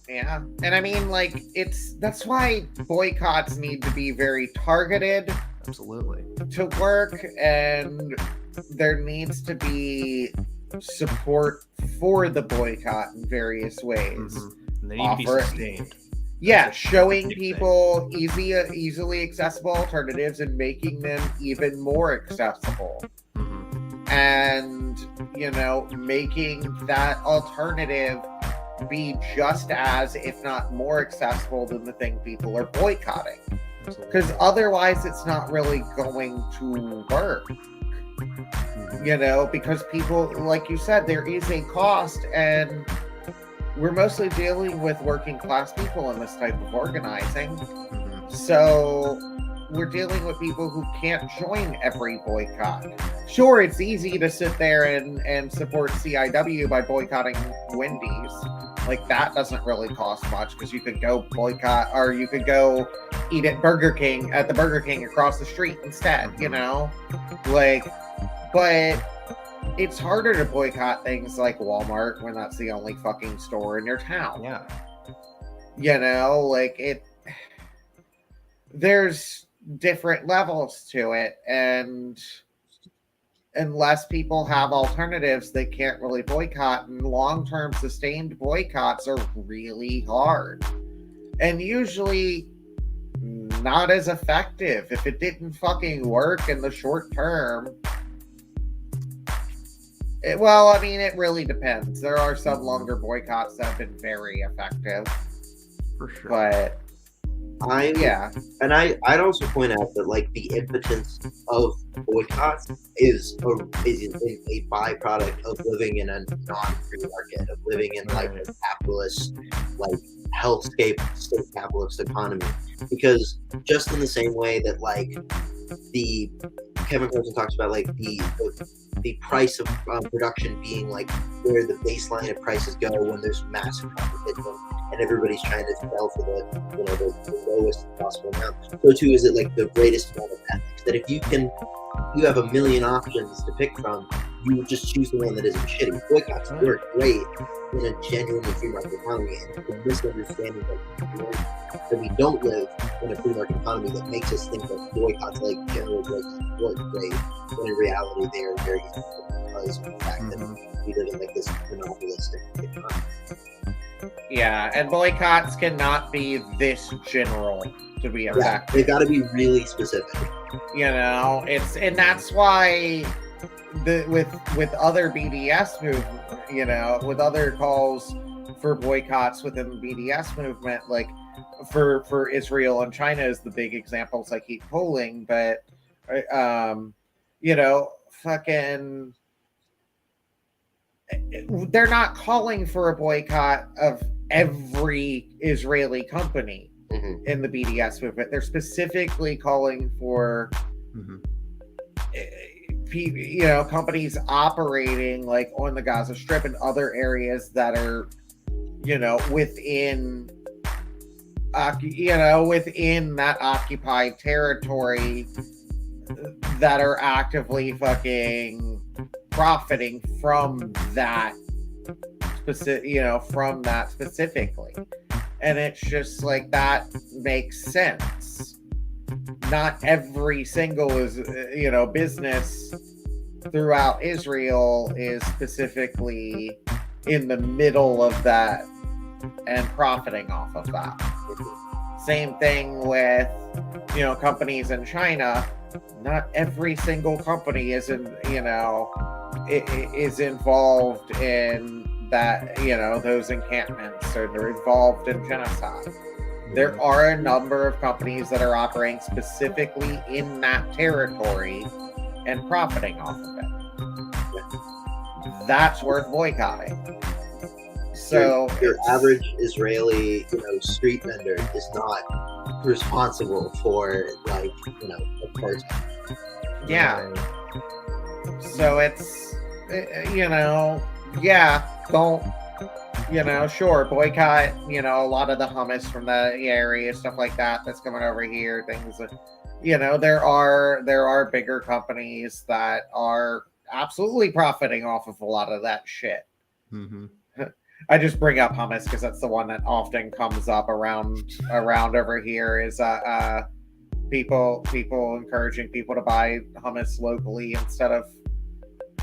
A: Yeah, and that's why boycotts need to be very targeted.
D: Absolutely.
A: To work, and there needs to be support for the boycott in various ways.
D: And they need to be sustained.
A: Yeah, showing people easily accessible alternatives and making them even more accessible. And, you know, making that alternative be just as, if not more accessible than the thing people are boycotting. Because otherwise it's not really going to work. You know, because people, like you said, there is a cost, and we're mostly dealing with working class people in this type of organizing. So we're dealing with people who can't join every boycott. Sure, it's easy to sit there and support CIW by boycotting Wendy's. Like, that doesn't really cost much, because you could go boycott, or you could go eat at the Burger King across the street instead, you know? Like, but it's harder to boycott things like Walmart when that's the only fucking store in your town.
D: Yeah.
A: You know, like, there's different levels to it, and unless people have alternatives, they can't really boycott, and long-term sustained boycotts are really hard and usually not as effective. If it didn't fucking work in the short term, it really depends. There are some longer boycotts that have been very effective,
D: For sure.
A: but
B: I'd also point out that, like, the impotence of boycotts is a byproduct of living in a non-free market, of living in like a capitalist, like, hellscape state capitalist economy. Because just in the same way that, like, the Kevin Carson talks about, like, the price of production being like where the baseline of prices go when there's massive competition and everybody's trying to sell for the lowest possible amount. So too is it like the greatest amount of ethics, that if you have a million options to pick from, you would just choose the one that isn't shitty. Boycotts work great in a genuinely free market economy, and the misunderstanding that we don't live in a free market economy that makes us think that boycotts, like general boycotts, work great, when in reality they are very because of the fact that we live in like this monopolistic economy.
A: Yeah, and boycotts cannot be this general to be effective.
B: They've got to be really specific.
A: You know, and that's why with other BDS movement, you know, with other calls for boycotts within the BDS movement, like for Israel and China is the big examples I keep pulling, but you know, fucking, they're not calling for a boycott of every Israeli company in the BDS movement. They're specifically calling for you know, companies operating like on the Gaza Strip and other areas that are, you know, within that occupied territory, that are actively fucking profiting from that specifically. And it's just like, that makes sense. Not every single business throughout Israel is specifically in the middle of that and profiting off of that. Same thing with, you know, companies in China. Not every single company is is involved in that, you know, those encampments, or they're involved in genocide. There are a number of companies that are operating specifically in that territory and profiting off of it. That's worth boycotting. So
B: your average Israeli, you know, street vendor is not responsible for, like, you know, apartheid.
A: Yeah. So it's, you know, don't, you know, sure, boycott, you know, a lot of the hummus from the area, stuff like that that's coming over here, things that, you know, there are bigger companies that are absolutely profiting off of a lot of that shit. I just bring up hummus because that's the one that often comes up around over here, is people encouraging people to buy hummus locally instead of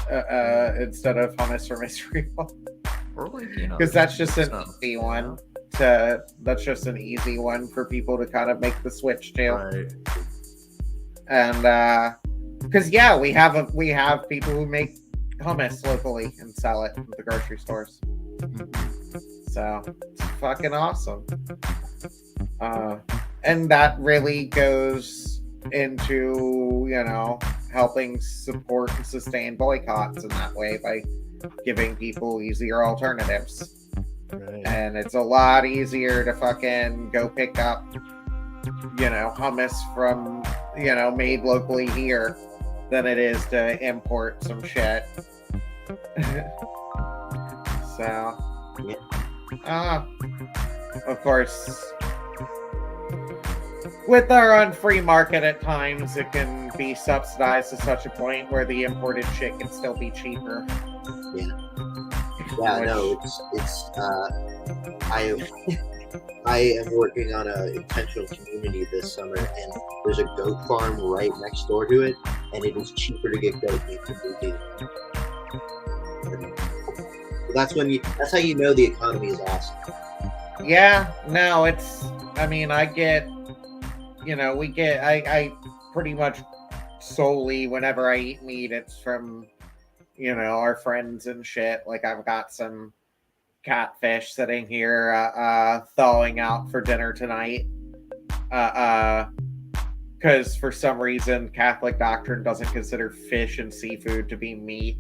A: hummus from Israel.
D: Or, like, you know,
A: Because that's just an easy one that's just an easy one for people to kind of make the switch to.
D: Right.
A: And because we have people who make hummus locally and sell it at the grocery stores. So it's fucking awesome. And that really goes into, helping support and sustain boycotts in that way by giving people easier alternatives.
D: Right.
A: And it's a lot easier to fucking go pick up, hummus from, made locally here than it is to import some shit. So, of course, with our own free market at times, it can be subsidized to such a point where the imported shit can still be cheaper.
B: Yeah, no, it's I am working on an intentional community this summer, and there's a goat farm right next door to it, and it is cheaper to get goat meat than we do. That's how you know the economy is awesome.
A: Yeah, no, I pretty much solely, whenever I eat meat, it's from, our friends and shit. Like, I've got some catfish sitting here thawing out for dinner tonight. Because for some reason, Catholic doctrine doesn't consider fish and seafood to be meat.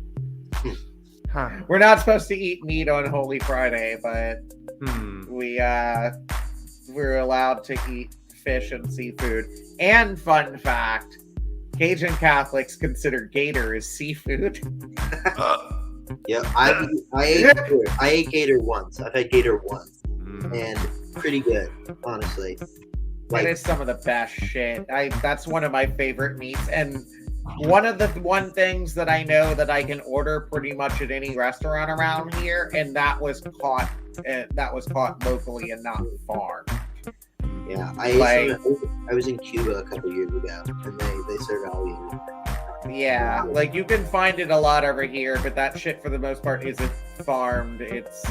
F: Huh.
A: We're not supposed to eat meat on Holy Friday, but we're allowed to eat fish and seafood. And fun fact, Cajun Catholics consider gator as seafood.
B: Yeah, I ate gator once. I've had gator once, and pretty good, honestly.
A: It is some of the best shit. That's one of my favorite meats, and one things that I know that I can order pretty much at any restaurant around here, and that was caught locally and not farmed.
B: Yeah, I was in Cuba a couple years ago, and they serve alligator.
A: Yeah, like you can find it a lot over here, but that shit for the most part isn't farmed. It's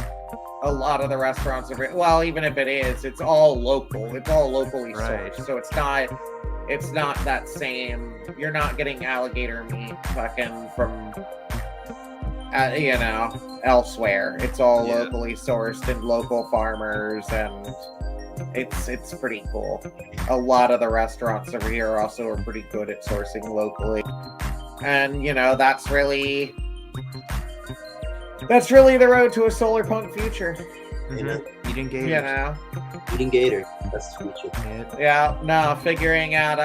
A: a lot of the restaurants are, well, even if it is, it's all local. It's all locally sourced, so it's not that same. You're not getting alligator meat fucking from elsewhere. It's all locally sourced and local farmers, and it's pretty cool. A lot of the restaurants over here also are pretty good at sourcing locally, and that's really the road to a solar punk future.
F: Eating gator.
B: Eating gator. That's the future.
A: Yeah, no, figuring out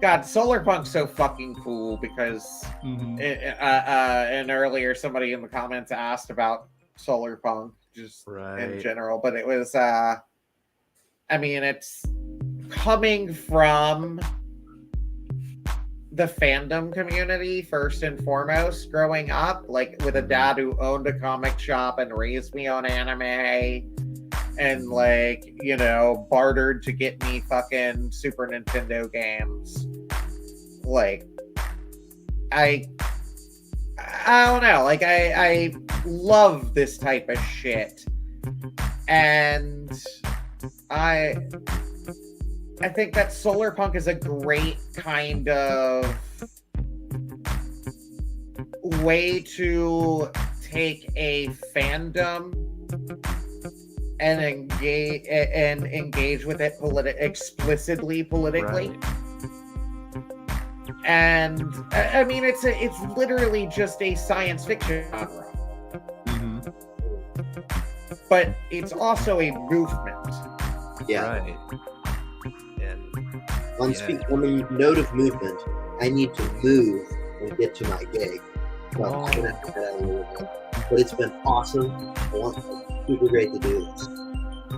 A: God, solar punk's so fucking cool because and earlier somebody in the comments asked about solar punk just in general, but it was it's coming from the fandom community first and foremost, growing up, like with a dad who owned a comic shop and raised me on anime and bartered to get me fucking Super Nintendo games. Like, I don't know, like I love this type of shit, and I think that solar punk is a great kind of way to take a fandom and engage with it explicitly politically. Right. And it's literally just a science fiction genre. But it's also a movement.
B: Yeah.
D: Right.
B: On the note of movement, I need to move and get to my gig. So I'm gonna have to head out a little bit. But it's been awesome. It's super great to do this.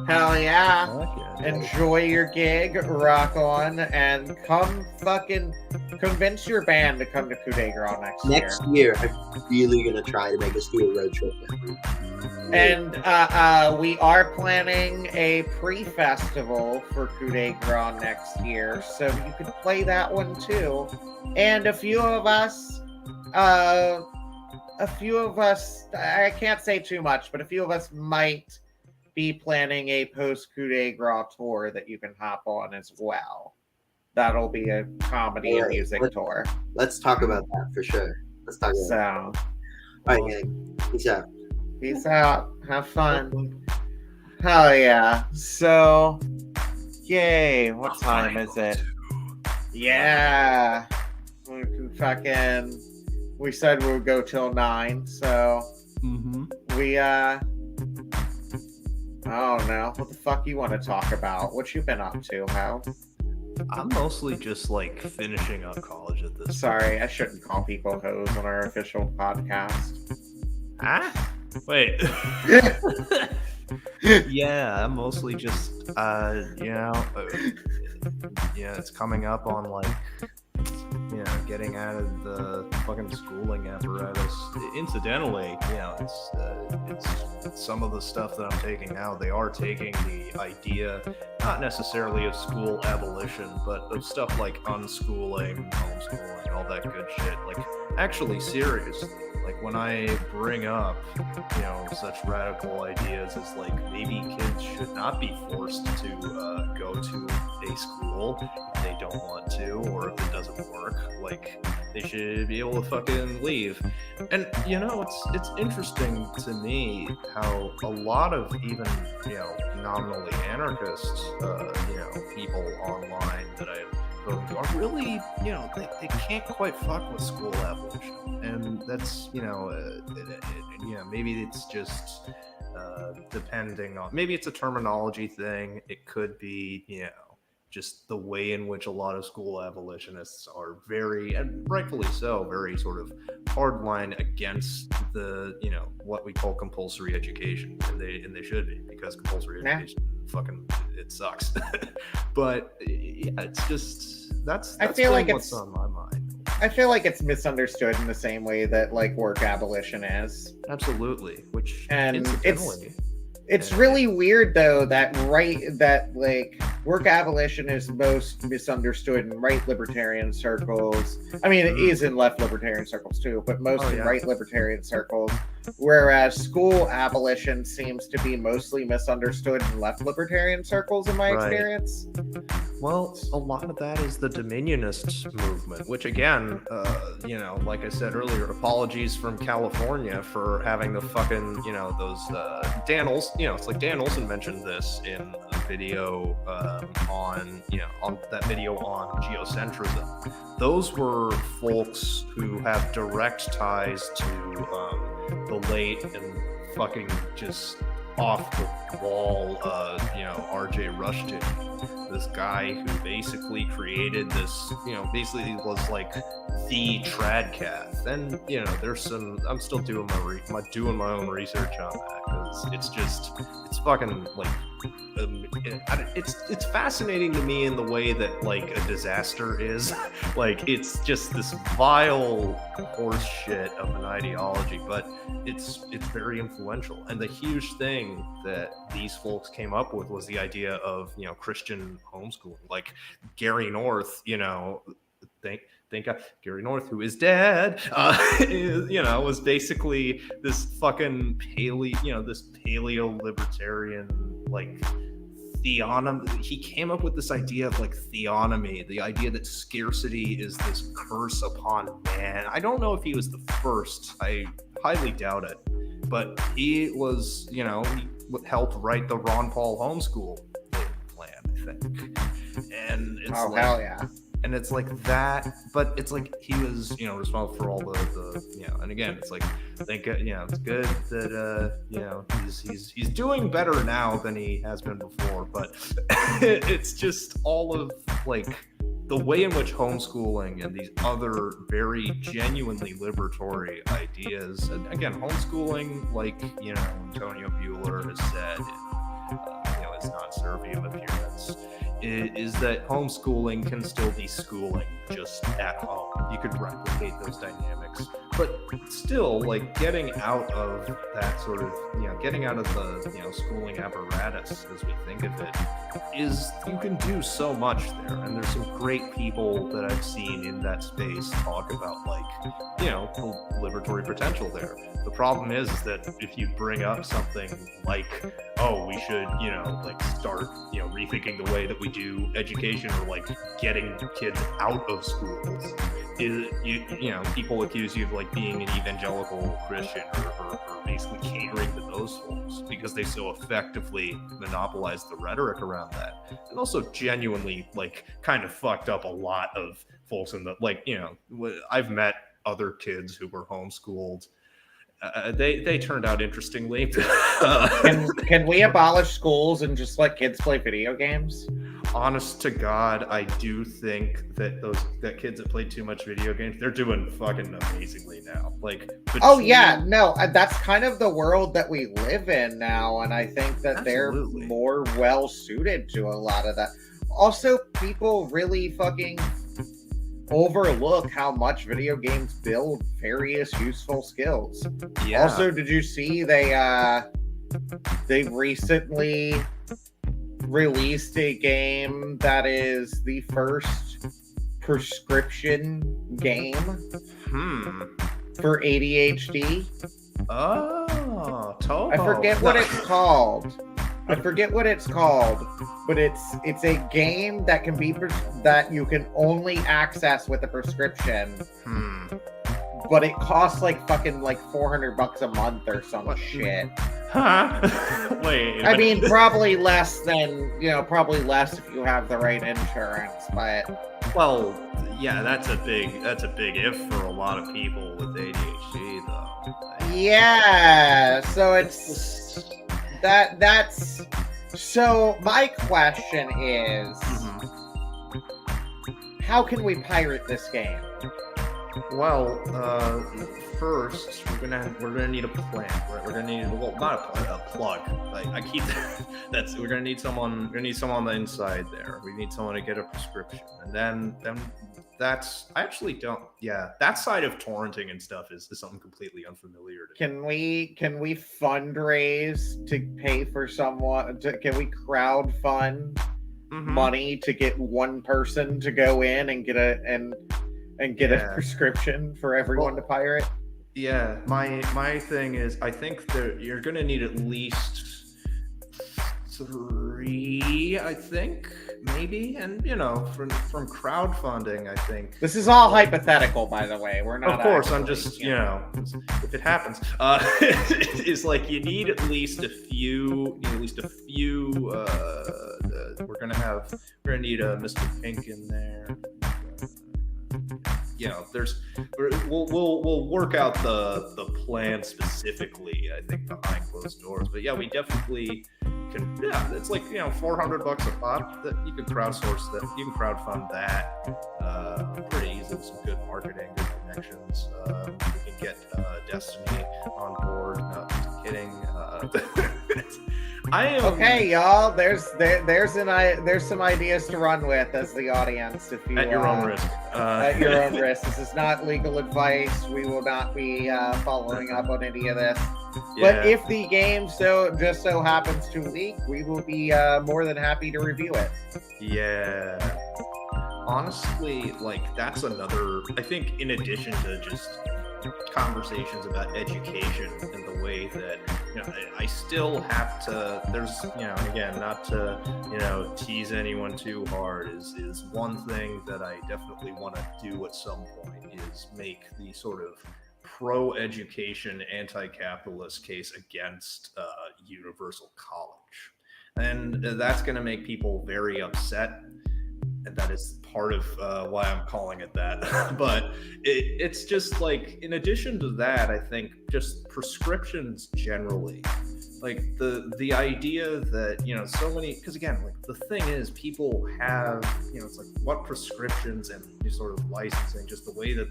A: Hell yeah. Enjoy your gig, rock on, and come fucking convince your band to come to Coup de Grace next
B: Next year,
A: year.
B: I'm really gonna try to make us do a road trip.
A: And we are planning a pre-festival for Coup de Grace next year, so you could play that one too. And a few of us, I can't say too much, but a few of us might be planning a post-coup de grace tour that you can hop on as well. That'll be a comedy and music tour.
B: Let's talk about that for sure. Let's talk about that. All right, gang. Peace out.
A: Peace out. Have fun. Hell yeah. So, yay. What time is it? Yeah. We said we would go till 9, so we I don't know. What the fuck you want to talk about? What you been up to, Hal?
D: I'm mostly just like finishing up college at this
A: Sorry, I shouldn't call people hoes on our official podcast.
D: Huh? Wait. Yeah, I'm mostly just it's coming up on like getting out of the fucking schooling apparatus. Incidentally, it's some of the stuff that I'm taking now. They are taking the idea, not necessarily of school abolition, but of stuff like unschooling, homeschooling, all that good shit. Like, actually, seriously, like when I bring up, such radical ideas as like maybe kids should not be forced to go to a school if they don't want to, or if it doesn't work. Like, they should be able to fucking leave. And it's interesting to me how a lot of even nominally anarchist people online that I've spoken to are really they can't quite fuck with school abolition. And that's maybe it's just depending on, maybe it's a terminology thing. It could be just the way in which a lot of school abolitionists are very, and rightfully so, very sort of hardline against the what we call compulsory education, and they should be, because compulsory education fucking it sucks. But it's just that's
A: I feel like
D: what's on my mind.
A: I feel like it's misunderstood in the same way that like work abolition is.
D: Absolutely, which
A: it's really weird though that like work abolition is most misunderstood in right libertarian circles. I mean, it is in left libertarian circles too, but most in right libertarian circles. Whereas school abolition seems to be mostly misunderstood in left libertarian circles, in my experience.
D: Well, a lot of that is the Dominionist movement, which again, like I said earlier, apologies from California for having the fucking, those Dan it's like Dan Olson mentioned this in a video on that video on geocentrism. Those were folks who have direct ties to the late and fucking just off the wall, R.J. Rushton, this guy who basically created this, basically was like the tradcath. And there's some, I'm still doing my own research on that, because it's fucking like it's fascinating to me in the way that like a disaster is. Like, it's just this vile horse shit of an ideology, but it's very influential. And the huge thing that these folks came up with was the idea of Christian homeschooling. Like Gary North, thank God, Gary North, who is dead, was basically this fucking paleo libertarian, like, theonomy. He came up with this idea of like theonomy, the idea that scarcity is this curse upon man. I don't know if he was the first. I highly doubt it, but he was, he helped write the Ron Paul homeschool plan, I think. And it's
A: hell yeah.
D: And it's like that, but it's like he was, responsible for all the and again, it's like, it's good that, he's doing better now than he has been before, but it's just all of like the way in which homeschooling and these other very genuinely liberatory ideas, and again, homeschooling, like, Antonio Buehler has said, his non-serviam appearance, is that homeschooling can still be schooling just at home. You could replicate those dynamics but still, like, getting out of that sort of, getting out of the, schooling apparatus as we think of it, is you can do so much there. And there's some great people that I've seen in that space talk about, like, the liberatory potential there. The problem is that if you bring up something like, oh, we should, like, start, rethinking the way that we do education, or like getting kids out of schools, people accuse you of like being an evangelical Christian, or basically catering to those folks because they so effectively monopolize the rhetoric around that, and also genuinely like kind of fucked up a lot of folks in the, like, I've met other kids who were homeschooled. They turned out interestingly.
A: Can we abolish schools and just let kids play video games?
D: Honest to God, I do think that kids that played too much video games, they're doing fucking amazingly now. Like,
A: oh yeah, no, that's kind of the world that we live in now, and I think that they're more well suited to a lot of that. Also, people really fucking overlook how much video games build various useful skills. Yeah. Also, did you see they recently released a game that is the first prescription game for ADHD?
D: Oh, Toho.
A: I forget what it's called. But it's a game that can be that you can only access with a prescription. But it costs like fucking like $400 a month or some shit.
D: Huh? Wait.
A: I mean, probably less if you have the right insurance, but
D: well, yeah, that's a big if for a lot of people with ADHD though.
A: Yeah, so it's that's so my question is, how can we pirate this game?
D: Well, first we're gonna need a plan. We're gonna need not a plug. Like I keep we're gonna need someone. We're gonna need someone on the inside there. We need someone to get a prescription, and then that's I actually don't. Yeah, that side of torrenting and stuff is something completely unfamiliar to
A: me. Can we fundraise to pay for someone? Can we crowdfund money to get one person to go in and get a prescription for everyone to pirate?
D: Yeah, my thing is, I think that you're gonna need at least 3, I think, maybe, and from crowdfunding, I think
A: this is all hypothetical, by the way. We're not.
D: Of course, I'm just if it happens, it's like you need at least a few. We're gonna need a Mr. Pink in there. We'll work out the plan specifically, I think, behind closed doors. But yeah, we definitely can. Yeah, it's like $400 a pop that you can crowdsource, that you can crowdfund that pretty easily with some good marketing, good connections. We can get Destiny on board. No, just kidding. I am
A: okay, y'all. There's some ideas to run with as the audience. If you
D: at your own risk.
A: At your own risk. This is not legal advice. We will not be following up on any of this. Yeah. But if the game just so happens to leak, we will be more than happy to review it.
D: Yeah. Honestly, like that's another. I think in addition to just conversations about education and the way that I still have to, there's again, not to tease anyone too hard, is one thing that I definitely want to do at some point is make the sort of pro-education anti-capitalist case against universal college, and that's going to make people very upset. And that is part of why I'm calling it that. But it's just like, in addition to that, I think just prescriptions generally, like the idea that, so many, because again, like the thing is people have, it's like what prescriptions and sort of licensing, just the way that,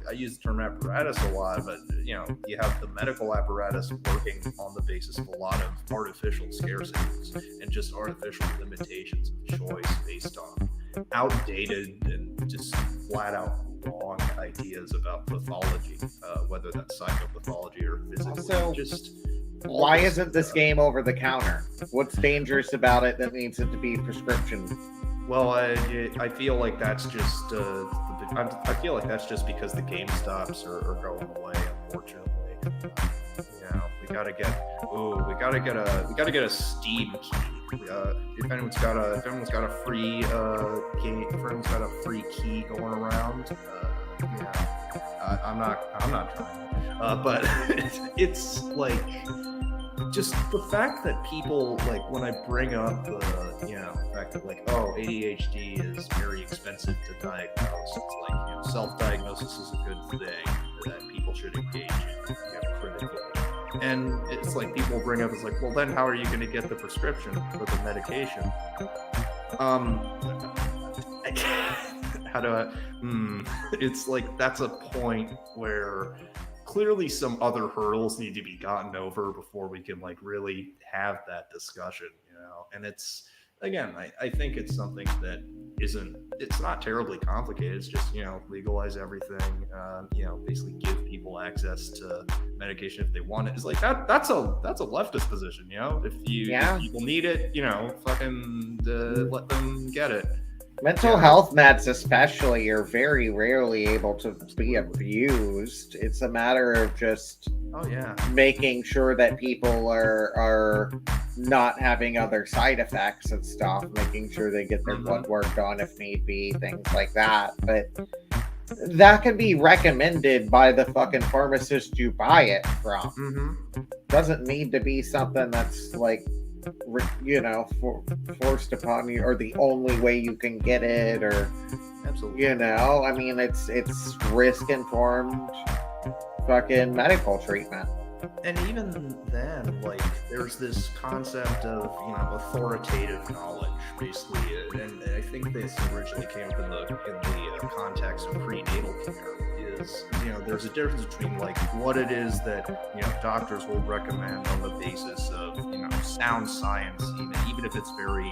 D: I use the term apparatus a lot, but, you have the medical apparatus working on the basis of a lot of artificial scarcities and just artificial limitations of choice based on outdated and just flat out wrong ideas about pathology, whether that's psychopathology or physical.
A: Also,
D: just
A: why isn't this game over the counter? What's dangerous about it that needs it to be prescription?
D: Well, I feel like that's just I feel like that's just because the GameStops are going away, unfortunately. We gotta get a Steam key. If anyone's got a free game, if anyone's got a free key going around, I'm not trying. But it's like just the fact that people, like, when I bring up the fact that, like, ADHD is very expensive to diagnose, it's like, self-diagnosis is a good thing that people should engage in critically. And it's like people bring up, it's like, well, then how are you going to get the prescription for the medication? How do I? It's like, that's a point where clearly some other hurdles need to be gotten over before we can, like, really have that discussion, and it's, again, I think it's something that it's not terribly complicated. It's just, legalize everything, basically give people access to medication if they want it. It's like, that's a leftist position, if people need it, fucking let them get it.
A: Mental health meds especially are very rarely able to be abused. It's a matter of just making sure that people are not having other side effects and stuff, making sure they get their blood work done if need be, things like that. But that can be recommended by the fucking pharmacist you buy it from. Doesn't need to be something that's like, forced upon you, or the only way you can get it, or
D: absolutely,
A: I mean, it's risk informed fucking medical treatment.
D: And even then, like, there's this concept of authoritative knowledge, basically, and I think this originally came up in the context of prenatal care. Is there's a difference between, like, what it is that doctors will recommend on the basis of sound science, even if it's very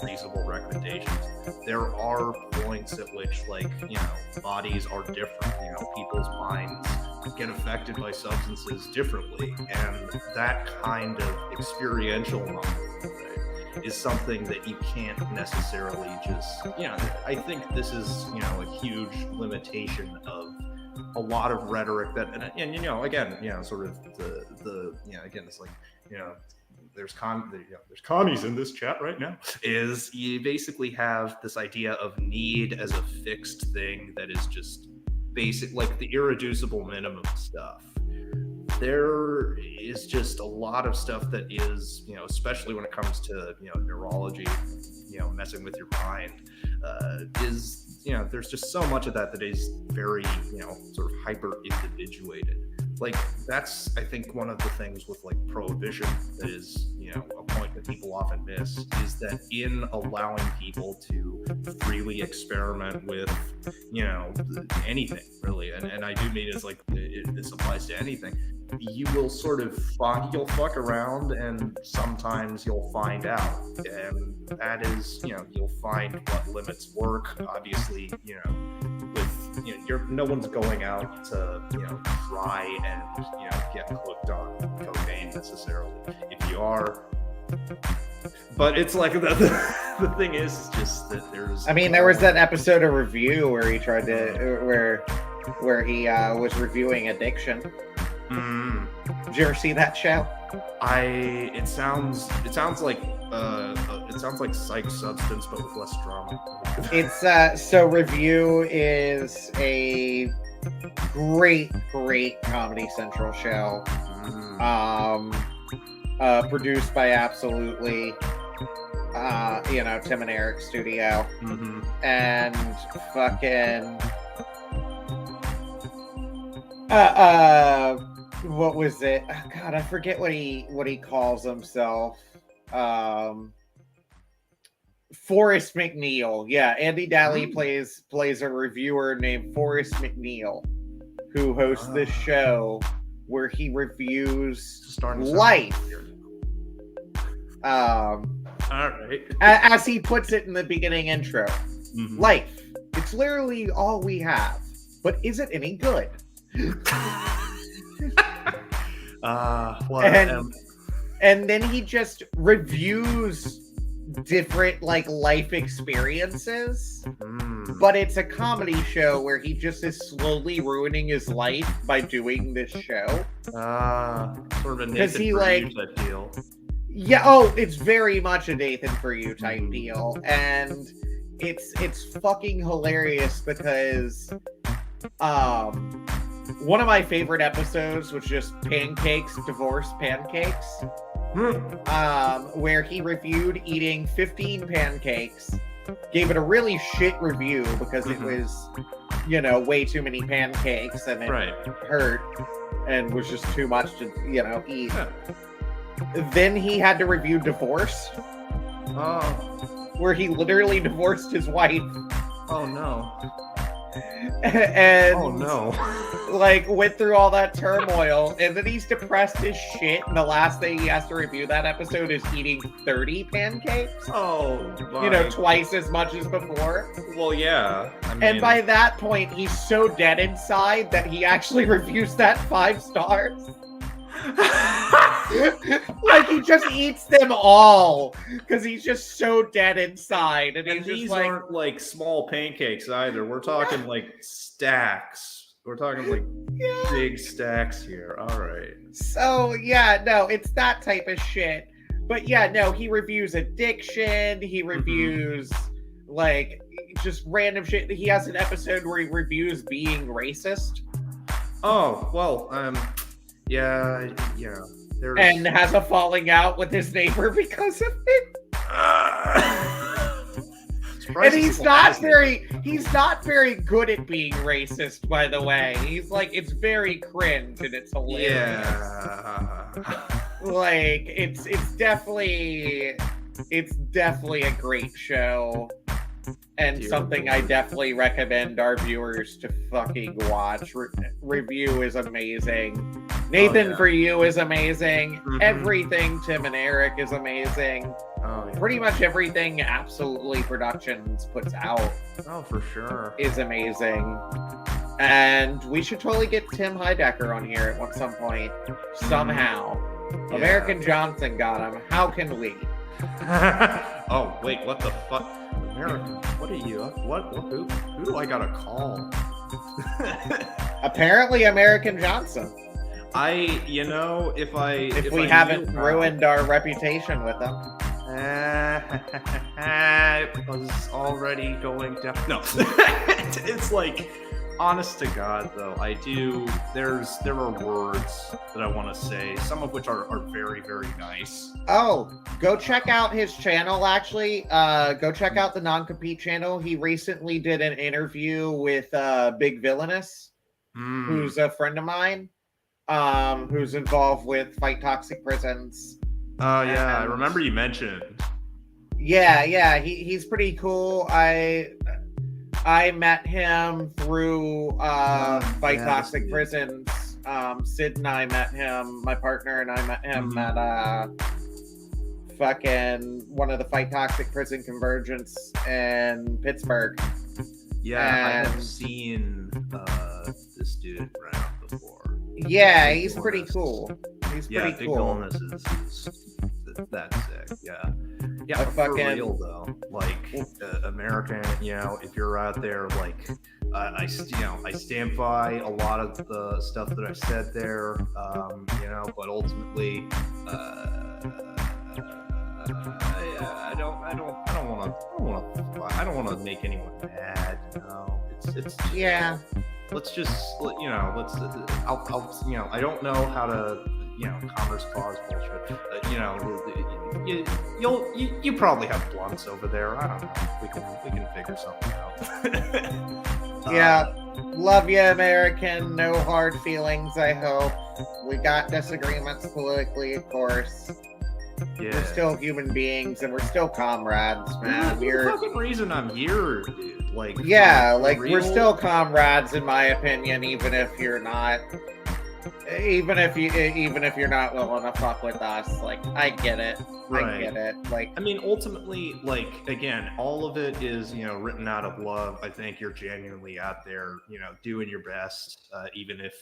D: reasonable recommendations. There are points at which, like, bodies are different. People's minds get affected by substances differently, and that kind of experiential knowledge is something that you can't necessarily just, I think this is, a huge limitation of a lot of rhetoric that, and again, sort of again, it's like, there's commies in this chat right now, is you basically have this idea of need as a fixed thing that is just basic, like the irreducible minimum stuff. There is just a lot of stuff that is, especially when it comes to, neurology, messing with your mind, is, there's just so much of that is very, sort of hyper individuated. Like, that's, I think, one of the things with, like, prohibition that is, a point that people often miss, is that in allowing people to freely experiment with, anything, really, and I do mean it's like, this applies to anything, you will sort of you'll fuck around, and sometimes you'll find out, and that is, you'll find what limits work, obviously, with, no one's going out to, try and, get hooked on cocaine necessarily. If you are, but it's like, the thing is just that there's,
A: I mean, there was that episode of Review where he tried to, where he was reviewing addiction. Did you ever see that show?
D: It sounds like Psych Substance, but with less drama.
A: It's so Review is a great Comedy Central show. Produced by Absolutely, Tim and Eric Studio, and fucking what was it? Oh, God, I forget what he calls himself. Forrest McNeil. Yeah, Andy Daly plays a reviewer named Forrest McNeil, who hosts this show where he reviews life.
D: All right.
A: As he puts it in the beginning intro, life. It's It's literally all we have. But is it any good? And then he just reviews different like life experiences, but it's a comedy show where he just is slowly ruining his life by doing this show.
D: Sort of a Nathan
A: he,
D: for
A: like,
D: You type deal.
A: Yeah, oh, it's very much a Nathan for You type deal, and it's fucking hilarious because one of my favorite episodes was just Pancakes, Divorce Pancakes. Where he reviewed eating 15 pancakes, gave it a really shit review because it was, you know, way too many pancakes and it hurt and was just too much to, you know, eat. Then he had to review Divorce, where he literally divorced his wife.
D: Oh no.
A: And
D: oh no.
A: Like went through all that turmoil, and then he's depressed as shit, and the last thing he has to review that episode is eating 30 pancakes. You know, twice as much as before.
D: Well, yeah. I mean...
A: And by that point, he's so dead inside that he actually reviews that 5 stars. Like he just eats them all because he's just so dead inside, and
D: these
A: just like,
D: aren't like small pancakes either. We're talking like stacks. We're talking like big stacks here. All right.
A: So yeah, no, it's that type of shit. But yeah, no, he reviews addiction. He reviews like just random shit. He has an episode where he reviews being racist.
D: Oh well, yeah.
A: And has a falling out with his neighbor because of it. And he's not very good at being racist, by the way. He's like, it's very cringe and it's hilarious.
D: Yeah.
A: Like it's definitely a great show. And something I definitely recommend our viewers to fucking watch. Review is amazing. Nathan for You is amazing. Everything Tim and Eric is amazing. Pretty much everything Absolutely Productions puts out.
D: Oh, for sure.
A: Is amazing. And we should totally get Tim Heidecker on here at some point. Somehow. Yeah. American Johnson got him. How can we?
D: Oh, wait, what the fuck? American, what are you? Who do I gotta call?
A: Apparently American Johnson.
D: If
A: we haven't ruined our reputation with them.
D: It was already going down. No. It's like, honest to God, though, there are words that I want to say, some of which are very, very nice.
A: Oh, go check out his channel, actually. Go check out the Non-Compete channel. He recently did an interview with Big Villainous, who's a friend of mine, who's involved with Fight Toxic Prisons.
D: Oh, yeah, I remember you mentioned.
A: Yeah, he's pretty cool. I met him through Fight Toxic Prisons. Sid and I met him, my partner and I met him at fucking one of the Fight Toxic Prison Convergence in Pittsburgh.
D: Yeah, I have seen this dude around before.
A: Yeah, he's pretty cool. He's pretty
D: Big
A: cool.
D: Illness is that's sick. Yeah, but for real though, like American, if you're out there, like I stand by a lot of the stuff that I said there, but ultimately, I don't want to make anyone mad. It's
A: yeah.
D: Let's just I don't know how to Commerce Clause bullshit. You probably have blunts over there. I don't know. We can figure something out.
A: Yeah, love you, American. No hard feelings. I hope we got disagreements politically, of course. Yeah. We're still human beings and we're still comrades, man.
D: That's the fucking reason I'm here, dude.
A: Like, yeah, like we're still comrades in my opinion, even if you're not. even if you're not willing to fuck with us, like, I get it.
D: Right.
A: I get it. Like,
D: I mean, ultimately, like, again, all of it is, written out of love. I think you're genuinely out there, doing your best, even if,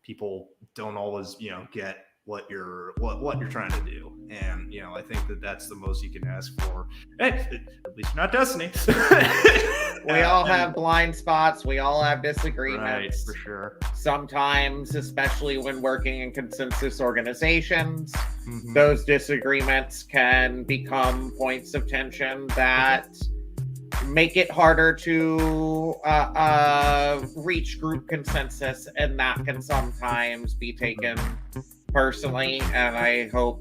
D: people don't always, get what you're trying to do. And, I think that's the most you can ask for. Hey, at least you're not Destiny.
A: We all have blind spots. We all have disagreements.
D: Right, for sure.
A: Sometimes, especially when working in consensus organizations, those disagreements can become points of tension that make it harder to reach group consensus, and that can sometimes be taken personally, and I hope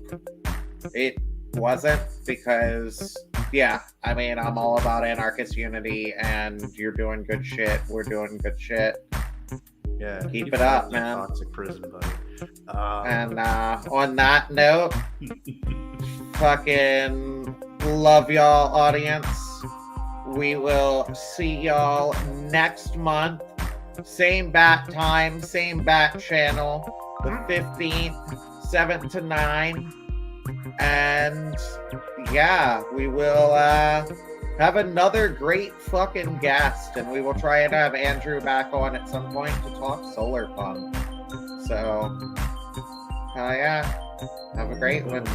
A: it wasn't, because I mean, I'm all about anarchist unity, and you're doing good shit, we're doing good shit.
D: Yeah,
A: keep it up, man.
D: Toxic prison, buddy.
A: And on that note, fucking love y'all, audience. We will see y'all next month, same bat time, same bat channel, the 15th, 7 to 9. And we will have another great fucking guest, and we will try and have Andrew back on at some point to talk solarpunk. So, have a great one.